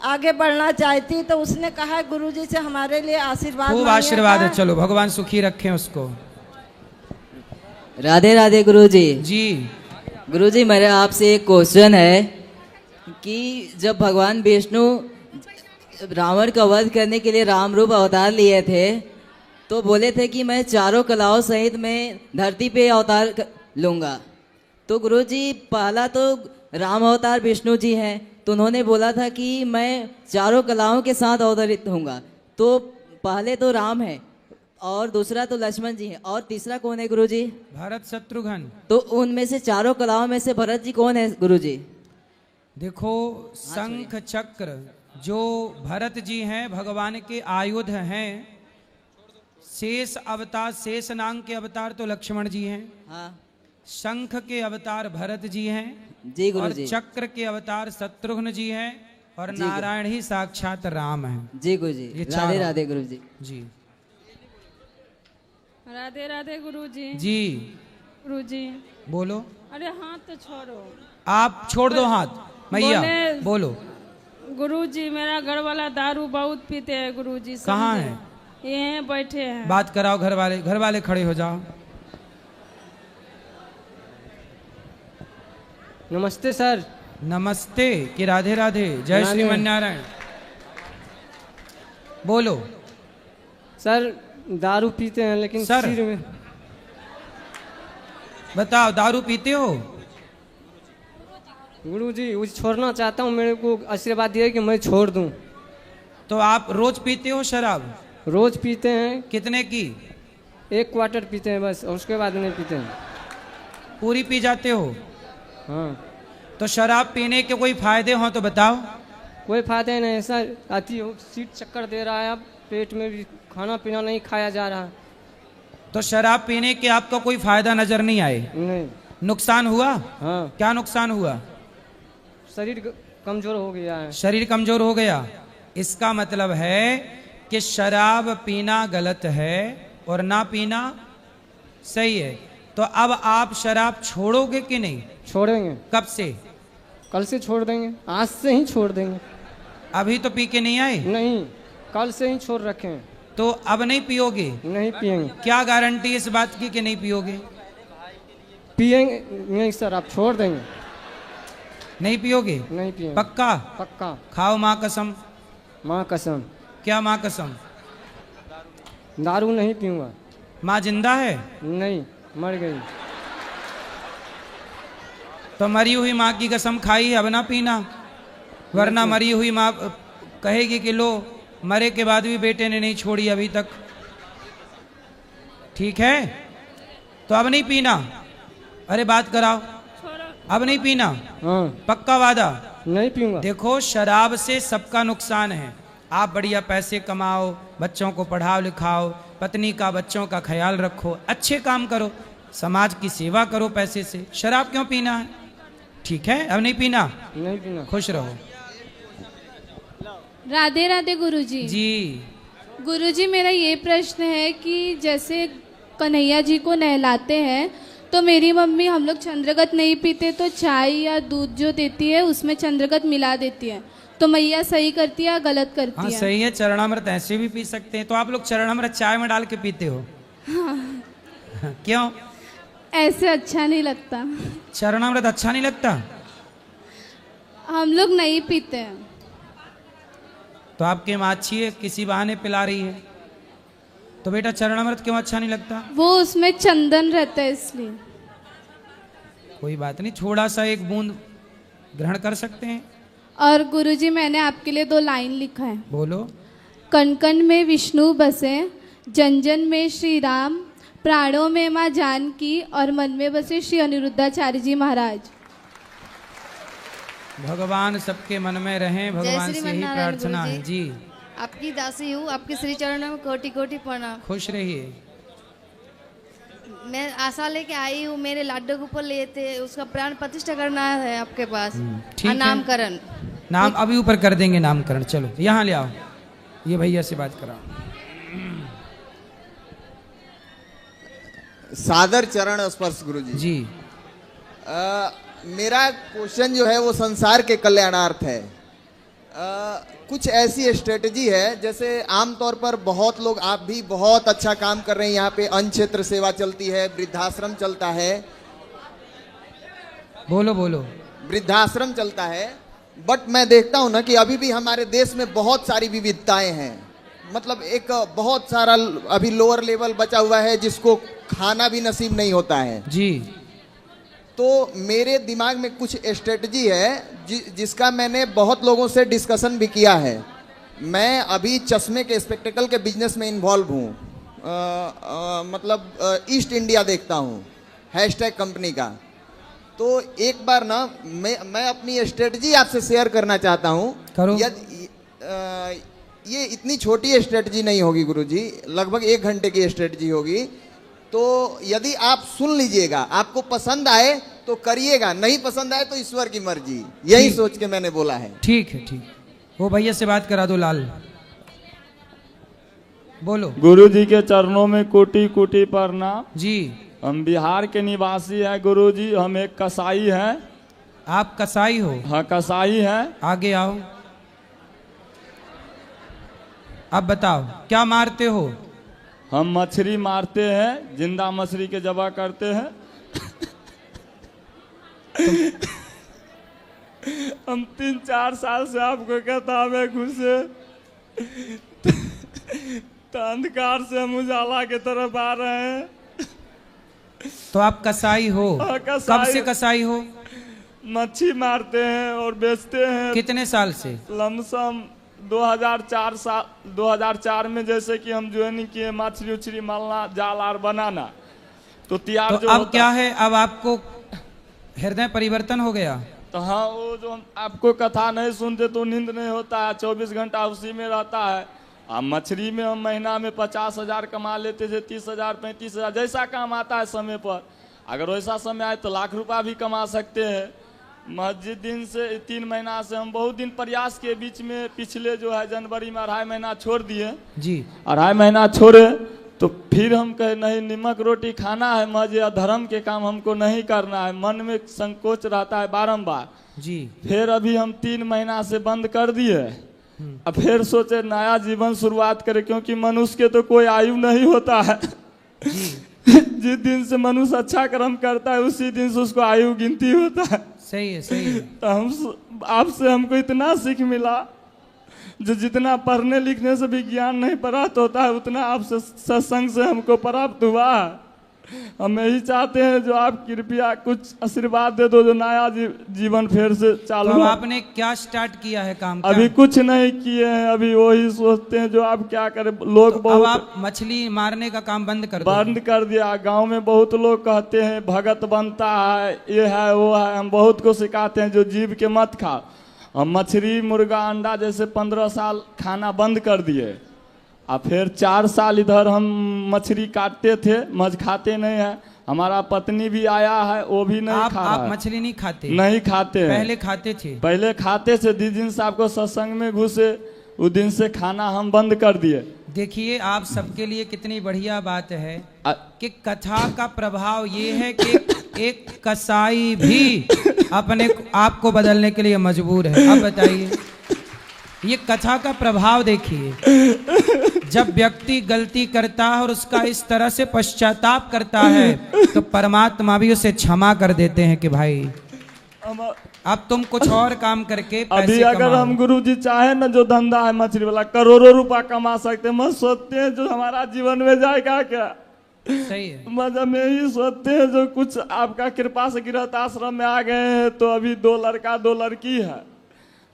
आगे बढ़ना चाहती, तो उसने कहा गुरुजी से हमारे लिए आशीर्वाद खूब मांगिएगा। आशीर्वाद है। चलो भगवान सुखी रखें उसको। राधे राधे गुरुजी। जी गुरुजी मेरा आपसे एक क्वेश्चन है कि जब भगवान विष्णु रावण का वध करने के लिए राम रूप अवतार लिए थे तो बोले थे कि मैं चारों कलाओं सहित मैं धरती पे अवतार लूँगा। तो गुरुजी पहला तो राम अवतार विष्णु जी हैं, तो उन्होंने बोला था कि मैं चारों कलाओं के साथ अवतरित होऊंगा। तो पहले तो राम है और दूसरा तो लक्ष्मण जी है और तीसरा कौन है गुरुजी? भरत शत्रुघ्न। तो उनमें से चारों कलाओं में से भरत जी कौन है गुरुजी? देखो शंख चक्र जो भरत जी हैं भगवान के आयुध हैं। शेष अवतार, शेष नाग के अवतार तो लक्ष्मण जी हैं। हाँ। शंख के अवतार भरत जी हैं जी और गुरुजी। चक्र के अवतार शत्रुघ्न जी हैं और जी गुरु। नारायण ही साक्षात राम हैं। जी गुरुजी। ये राधे चारों। राधे गुरुजी। जी राधे राधे गुरुजी। जी गुरुजी बोलो। अरे हाथ तो छोड़ो। आप छोड़ दो हाथ मैया, बोले- बोलो। गुरुजी मेरा घर वाला दारू बहुत पीते हैं गुरुजी। कहाँ समझे? है? ये हैं बैठे हैं। बात कराओ, घर वाले खड़े हो जाओ। नमस्ते सर। नमस्ते कि राधे राधे। जय राधे। श्रीमन नारायण। बोलो। सर दारू पीते हैं लेकिन सर। सिर में बताओ दारू पीते हो? गुरुजी वो छोड़ना चाहता हूँ, मेरे को आशीर्वाद दिया कि मैं छोड़ दूँ। तो आप रोज पीते हो शराब? रोज पीते हैं। कितने की? 1 क्वार्टर पीते हैं बस, और उसके बाद नहीं पीते हैं। पूरी पी जाते हो? हाँ। तो शराब पीने के कोई फायदे हो तो बताओ। कोई फायदा नहीं, ऐसा आती हो सीट चक्कर दे रहा है, अब पेट में भी खाना पीना नहीं खाया जा रहा। तो शराब पीने के आपका कोई फायदा नजर नहीं आए? नहीं। नुकसान हुआ? हाँ। क्या नुकसान हुआ? शरीर कमजोर हो गया है। शरीर कमजोर हो गया। इसका मतलब है कि शराब पीना गलत है और ना पीना सही है। तो अब आप शराब छोड़ोगे कि नहीं? छोड़ेंगे। कब से? कल से छोड़ देंगे, आज से ही छोड़ देंगे। अभी तो पी के नहीं आए? नहीं, कल से ही छोड़ रखे हैं। तो अब नहीं पियोगे? नहीं पिएंगे। क्या गारंटी इस बात की कि नहीं पियोगे? पिएंगे नहीं सर, आप छोड़ देंगे। नहीं पियोगे? नहीं पिएंगे। पक्का? पक्का। खाओ माँ कसम। माँ कसम। क्या माँ कसम? दारू नहीं पीऊंगा। माँ जिंदा है? नहीं, मर गई। तो मरी हुई माँ की कसम खाई, अब ना पीना, वरना मरी हुई माँ कहेगी कि लो मरे के बाद भी बेटे ने नहीं छोड़ी अभी तक। ठीक है, तो अब नहीं पीना। अरे बात कराओ, अब नहीं पीना। पक्का वादा? नहीं पीऊंगा। देखो शराब से सबका नुकसान है। आप बढ़िया पैसे कमाओ, बच्चों को पढ़ाओ लिखाओ, पत्नी का बच्चों का ख्याल रखो, अच्छे काम करो, समाज की सेवा करो पैसे से। शराब क्यों पीना है? ठीक है, अब नहीं पीना। नहीं पीना। खुश रहो। राधे राधे गुरुजी। जी गुरुजी, मेरा ये प्रश्न है कि जैसे कन्हैया जी को नहलाते हैं तो मेरी मम्मी, हम लोग चंद्रगत नहीं पीते तो चाय या दूध जो देती है उसमें चंद्रगत मिला देती है, तो मैया सही करती है या गलत करती हाँ है? सही है, चरणामृत ऐसे भी पी सकते हैं। तो आप लोग चरणामृत चाय में डाल के पीते हो? हाँ। क्यों? ऐसे अच्छा नहीं लगता। चरणामृत अच्छा नहीं लगता? हम लोग नहीं पीते हैं। तो आपकी माँ अच्छी है, किसी बहाने पिला रही है। तो बेटा चरणामृत क्यों अच्छा नहीं लगता? वो उसमें चंदन रहता है इसलिए। कोई बात नहीं, थोड़ा सा एक बूंद ग्रहण कर सकते हैं। और गुरुजी, मैंने आपके लिए 2 लाइन लिखा है। बोलो। कण कण में विष्णु बसे, जन जन में श्री राम, प्राणों में माँ जानकी और मन में बसे श्री अनिरुद्धाचार्य जी महाराज। भगवान सबके मन में रहें, भगवान से ही प्रार्थना है। जी आपकी दासी हूँ, आपके श्री चरणों में कोटि कोटि प्रणाम। खुश रहिए। मैं आशा लेके आई हूँ, मेरे लाडो गोपाल लिए थे, उसका प्राण प्रतिष्ठा करना है आपके पास। ठीक है। नामकरण। नाम अभी ऊपर कर देंगे, नामकरण। चलो यहाँ ले आओ, ये भैया से बात कराओ। सादर चरण स्पर्श गुरुजी। जी मेरा क्वेश्चन जो है वो संसार के कल्याणार्थ है। कुछ ऐसी स्ट्रेटजी है, जैसे आमतौर पर बहुत लोग, आप भी बहुत अच्छा काम कर रहे हैं, यहाँ पे अन्न क्षेत्र सेवा चलती है, वृद्धाश्रम चलता है। बोलो बोलो। वृद्धाश्रम चलता है, बट मैं देखता हूँ ना कि अभी भी हमारे देश में बहुत सारी विविधताएं हैं। मतलब एक बहुत सारा अभी लोअर लेवल बचा हुआ है जिसको खाना भी नसीब नहीं होता है। जी। तो मेरे दिमाग में कुछ स्ट्रेटजी है जिसका मैंने बहुत लोगों से डिस्कशन भी किया है। मैं अभी चश्मे के स्पेक्टिकल के बिजनेस में इन्वॉल्व हूँ। मतलब ईस्ट इंडिया देखता हूँ, हैशटैग कंपनी का। तो एक बार ना मैं अपनी स्ट्रेटजी आपसे शेयर करना चाहता हूँ। करो। ये इतनी छोटी स्ट्रेटजी नहीं होगी गुरुजी, लगभग 1 घंटे की स्ट्रेटजी होगी। तो यदि आप सुन लीजिएगा, आपको पसंद आए तो करिएगा, नहीं पसंद आए तो ईश्वर की मर्जी, यही सोच के मैंने बोला है। ठीक है, ठीक। वो भैया से बात करा दो, लाल। बोलो। गुरु जी के चरणों में कोटि कोटि प्रणाम। जी। हम बिहार के निवासी हैं गुरु जी, हम एक कसाई हैं। आप कसाई हो? हाँ कसाई हैं। आगे आओ। अब बताओ क्या मारते हो? हम मछली मारते हैं, जिंदा मछली के जबा करते हैं। हम 3-4 साल से आपको कहता हमें घुसे, तो अंधकार से हम उजाला की तरफ आ रहे हैं। तो आप कसाई हो? कब से कसाई हो? मच्छी मारते हैं और बेचते हैं। कितने साल से? लमसम 2004 में जैसे कि हम ज्वाइनिंग किए, मछली उछली मलना, जाल आर बनाना, तो तैयार तो जो अब होता क्या है, अब आपको हृदय परिवर्तन हो गया? तो हाँ, वो जो हम आपको कथा नहीं सुनते तो नींद नहीं होता है, 24 घंटा उसी में रहता है। अब मछली में हम महीना में 50,000 कमा लेते थे, 30,000 35,000 जैसा काम आता है समय पर। अगर वैसा समय आए तो लाख रुपया भी कमा सकते हैं। मस्जिद दिन से 3 महीना से हम बहुत दिन प्रयास के बीच में, पिछले जो है जनवरी में 2.5 महीना छोड़ दिए। जी। 2.5 महीना छोड़े तो फिर हम कहे नहीं, नमक रोटी खाना है, मजे अधर्म के काम हमको नहीं करना है। मन में संकोच रहता है बारंबार। जी। फिर अभी हम 3 महीना से बंद कर दिए। अब फिर सोचे नया जीवन शुरुआत करें, क्योंकि मनुष्य के तो कोई आयु नहीं होता है। जिस दिन से मनुष्य अच्छा कर्म करता है उसी दिन से उसको आयु गिनती होता है। सही है, सही है। तो हम आपसे हमको इतना सीख मिला, जो जितना पढ़ने लिखने से भी ज्ञान नहीं प्राप्त होता है, उतना आपसे सत्संग से हमको प्राप्त हुआ। हम यही चाहते हैं जो आप कृपया कुछ आशीर्वाद दे दो, जो नया जीवन फिर से चालू तो हो। आपने क्या स्टार्ट किया है काम? अभी कुछ नहीं किए हैं, अभी वही सोचते हैं जो आप क्या करें। लोग तो बहुत अब आप मछली मारने का काम बंद कर दो। बंद कर दिया। गांव में बहुत लोग कहते हैं भगत बनता है, ये है वो है। हम बहुत को सिखाते हैं जो जीव के मत खाओ। हम मछली मुर्गा अंडा जैसे 15 साल खाना बंद कर दिए। अब फिर 4 साल इधर हम मछली काटते थे, मछ खाते नहीं है। हमारा पत्नी भी आया है, वो भी नहीं खा रहा है। आप मछली नहीं खाते? नहीं खाते हैं। पहले खाते थे? पहले खाते थे। जिस दिन से आपको सत्संग में घुसे उस दिन से खाना हम बंद कर दिए। देखिए आप सबके लिए कितनी बढ़िया बात है कि कथा का प्रभाव ये है कि एक कसाई भी अपने आप को बदलने के लिए मजबूर है। अब बताइए, ये कथा का प्रभाव देखिए। जब व्यक्ति गलती करता है और उसका इस तरह से पश्चाताप करता है तो परमात्मा भी उसे क्षमा कर देते हैं कि भाई अब तुम कुछ और काम करके पैसे अभी अगर हम गुरुजी चाहे ना जो धंधा है मछली वाला करोड़ों रुपया कमा सकते हैं। मत सोचते हैं जो हमारा जीवन में जाएगा क्या। सही है। मतलब में यही सोचते हैं जो कुछ आपका कृपा से गृहस्थ आश्रम में आ गए हैं तो अभी 2 लड़का 2 लड़की है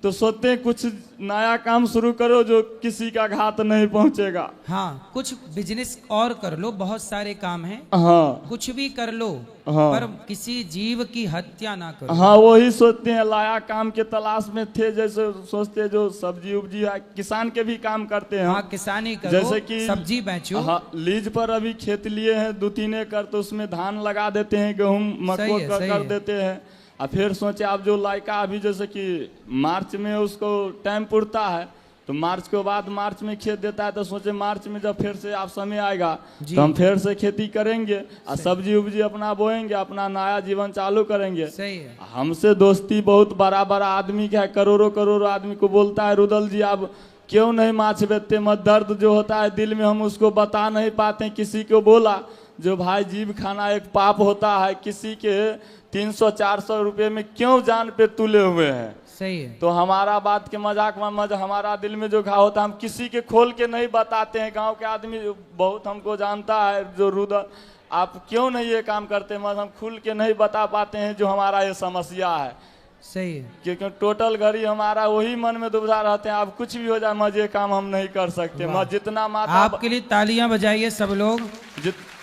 तो सोचते हैं कुछ नया काम शुरू करो जो किसी का घात नहीं पहुंचेगा। हाँ, कुछ बिजनेस और कर लो, बहुत सारे काम हैं। हाँ, कुछ भी कर लो। हाँ, पर किसी जीव की हत्या ना करो। हाँ, वही सोचते हैं। लाया काम के तलाश में थे। जैसे सोचते जो सब्जी उब्जी है, किसान के भी काम करते हैं। हाँ, किसानी करो, जैसे कि सब्जी बेचो। हाँ, लीज पर अभी खेत लिए हैं 2-3 एकड़, तो उसमें धान लगा देते हैं, गेहूँ मक्को कर देते हैं। और फिर सोचे आप जो लायका अभी जैसे कि मार्च में उसको टाइम पुरता है तो मार्च के बाद मार्च में खेत देता है तो सोचे मार्च में जब फिर से आप समय आएगा तो हम फिर से खेती करेंगे और सब्जी उब्जी अपना बोएंगे, अपना नया जीवन चालू करेंगे। सही है। हमसे दोस्ती बहुत बड़ा बड़ा आदमी का है, करोड़ों आदमी को बोलता है रुदल जी आप क्यों नहीं माछ बेचते। मत दर्द जो होता है दिल में हम उसको बता नहीं पाते। किसी को बोला जो भाई जीव खाना एक पाप होता है, किसी के 300-400 रुपए में क्यों जान पे तुले हुए हैं। सही है। तो हमारा बात के मजाक में हमारा दिल में जो घाव होता है हम किसी के खोल के नहीं बताते हैं। गांव के आदमी बहुत हमको जानता है जो रुदल आप क्यों नहीं ये काम करते, मगर हम खुल के नहीं बता पाते हैं जो हमारा ये समस्या है। सही है। क्योंकि टोटल घड़ी हमारा वही मन में दुविधा रहते हैं। आप कुछ भी हो जाए मजे काम हम नहीं कर सकते। मैं जितना माता आपके लिए तालियां बजाइए सब लोग।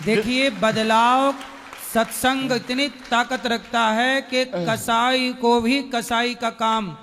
देखिए बदलाव सत्संग इतनी ताकत रखता है कि कसाई को भी कसाई का काम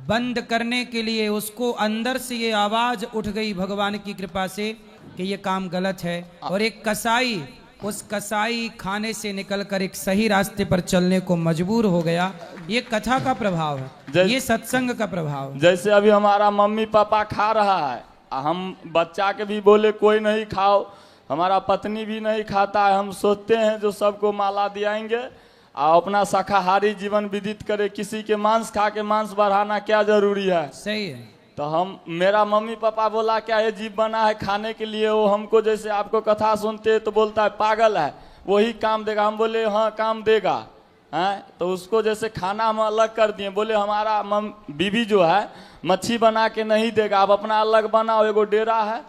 बंद करने के लिए उसको अंदर से ये आवाज उठ गई भगवान की कृपा से कि ये काम गलत है और एक कसाई उस कसाई खाने से निकलकर एक सही रास्ते पर चलने को मजबूर हो गया। ये कथा का प्रभाव है, ये सत्संग का प्रभाव। जैसे अभी हमारा मम्मी पापा खा रहा है, हम बच्चा के भी बोले कोई नहीं खाओ, हमारा पत्नी भी नहीं खाता है। हम सोचते हैं जो सबको माला दियाएंगे और अपना शाकाहारी जीवन व्यतीत करे। किसी के मांस खा के मांस बढ़ाना क्या जरूरी है। सही है। तो हम मेरा मम्मी पापा बोला क्या ये जीव बना है खाने के लिए। वो हमको जैसे आपको कथा सुनते तो बोलता है पागल है वही काम देगा। हम बोले हाँ काम देगा हैं। तो उसको जैसे खाना हम अलग कर दिए। बोले हमारा बीबी जो है मच्छी बना के नहीं देगा, आप अपना अलग बनाओ। एगो डेरा है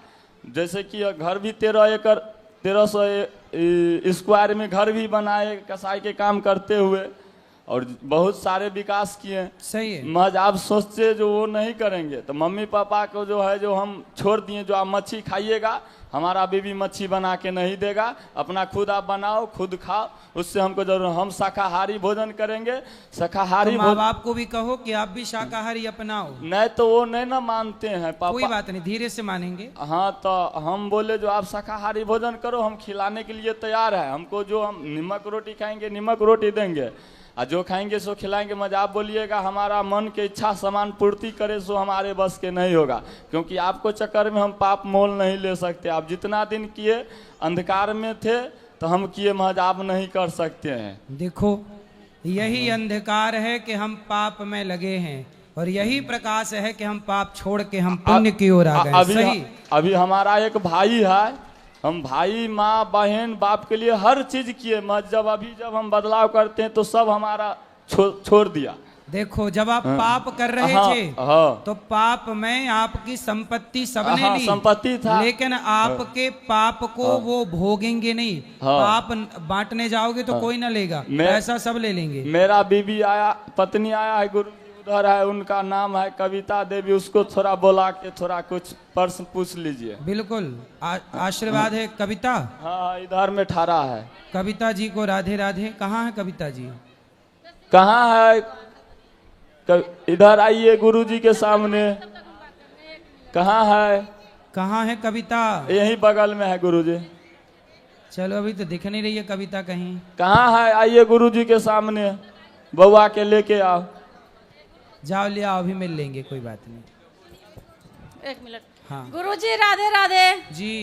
जैसे कि घर भी 1300 स्क्वायर में घर भी बनाए कसाई के काम करते हुए और बहुत सारे विकास किए। सही है। मज आप सोचते जो वो नहीं करेंगे तो मम्मी पापा को जो है जो हम छोड़ दिए जो आप मच्छी खाइएगा, हमारा बीबी मच्छी बना के नहीं देगा, अपना खुद आप बनाओ खुद खाओ, उससे हमको जरूर। हम शाकाहारी भोजन करेंगे। शाकाहारी माँ बाप को भी कहो कि आप भी शाकाहारी अपनाओ। नहीं तो वो नहीं ना मानते हैं पापा। कोई बात नहीं, धीरे से मानेंगे। हाँ तो हम बोले जो आप शाकाहारी भोजन करो, हम खिलाने के लिए तैयार है। हमको जो हम नमक रोटी खाएंगे नमक रोटी देंगे और जो खाएंगे सो खिलाएंगे। मजा आप बोलिएगा हमारा मन के इच्छा समान पूर्ति करे सो हमारे बस के नहीं होगा, क्योंकि आपको चक्कर में हम पाप मोल नहीं ले सकते। आप जितना दिन किए अंधकार में थे तो हम किए महज आप नहीं कर सकते हैं। देखो यही अंधकार है कि हम पाप में लगे हैं और यही प्रकाश है कि हम पाप छोड़ के हम पुण्य की ओर आ गए। अभी हमारा एक भाई है, हम भाई माँ बहन बाप के लिए हर चीज किए। जब हम बदलाव करते हैं तो सब हमारा छोड़ दिया। देखो जब आप पाप कर रहे थे तो पाप में आपकी संपत्ति सबने ली, संपत्ति था, लेकिन आपके पाप को वो भोगेंगे नहीं। पाप बांटने जाओगे तो कोई ना लेगा, पैसा सब ले लेंगे। मेरा बीबी आया, पत्नी आया है गुरु जी, उधर है, उनका नाम है कविता देवी, उसको थोड़ा बोला के थोड़ा कुछ प्रश्न पूछ लीजिए। बिल्कुल आशीर्वाद है कविता। हाँ इधर में ठहरा है। कविता जी को राधे राधे। कहाँ है कविता जी? कहाँ है? इधर आइए गुरु जी के सामने। कहाँ है? कहाँ है कविता? यही बगल में है गुरु जी। चलो अभी तो दिख नहीं रही है कविता कहीं। कहाँ है? आइए गुरु जी के सामने, बउआ के लेके आओ। जाओ ले आओ, अभी मिल लेंगे, कोई बात नहीं। 1 मिनट। हाँ गुरुजी राधे राधे जी।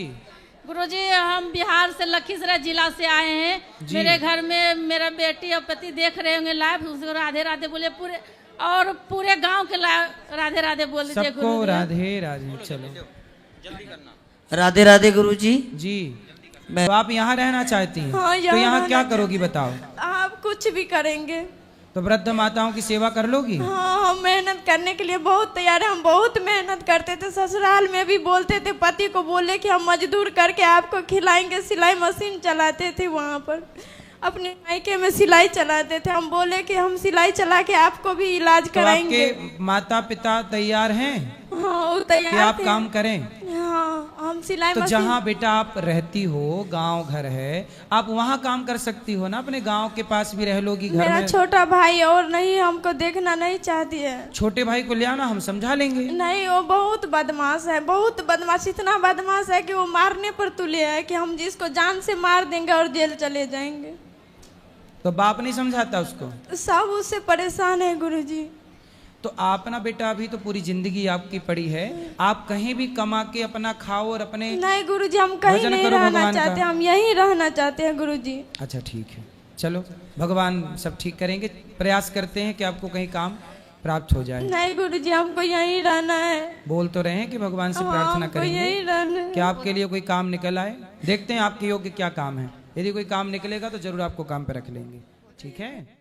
गुरुजी हम बिहार से लखीसराय जिला से आए हैं। मेरे घर में मेरा बेटी और पति देख रहे होंगे लाइव, उसको राधे राधे बोले पूरे, और पूरे गांव के राधे राधे बोल दीजिए सबको राधे राधे। चलो जल्दी करना। राधे राधे गुरुजी। जी तो आप यहाँ रहना चाहती हैं? हाँ, तो यहाँ क्या करोगी बताओ? आप कुछ भी करेंगे तो वृद्ध माताओं की सेवा कर लोगी? हाँ, हम मेहनत करने के लिए बहुत तैयार हैं। हम बहुत मेहनत करते थे, ससुराल में भी बोलते थे, पति को बोले कि हम मजदूर करके आपको खिलाएंगे, सिलाई मशीन चलाते थे वहाँ पर, अपने मायके में सिलाई चलाते थे। हम बोले कि हम सिलाई चला के आपको भी इलाज कराएंगे। तो आपके माता पिता तैयार हैं? हाँ वो तैयार कि आप थे। काम करें? हाँ हम सिलाई तो मशीन। जहाँ बेटा आप रहती हो, गांव घर है, आप वहाँ काम कर सकती हो ना, अपने गांव के पास भी रह लोगी घर मेरा में। छोटा भाई और नहीं, हमको देखना नहीं चाहती है। छोटे भाई को ले आना, हम समझा लेंगे। नहीं वो बहुत बदमाश है, बहुत बदमाश, इतना बदमाश है कि वो मारने पर तुले है कि हम जिसको जान से मार देंगे और जेल चले जाएंगे। तो बाप नहीं समझाता उसको? सब उससे परेशान है गुरुजी। तो आप ना बेटा अभी तो पूरी जिंदगी आपकी पड़ी है, आप कहीं भी कमा के अपना खाओ और अपने। नहीं गुरुजी, हम कहीं भजन नहीं करो रहना भगवान चाहते, का। हम यहीं रहना चाहते हैं गुरुजी। अच्छा ठीक है, चलो भगवान सब ठीक करेंगे। प्रयास करते हैं कि आपको कहीं काम प्राप्त हो जाए। नहीं गुरुजी, हमको यहीं रहना है। बोल तो रहे हैं कि भगवान से हाँ, प्रार्थना हमको यहीं करेंगे रहना है। कि आपके लिए कोई काम निकल आए। देखते हैं आपके योग्य क्या काम है, यदि कोई काम निकलेगा तो जरूर आपको काम पे रख लेंगे। ठीक है।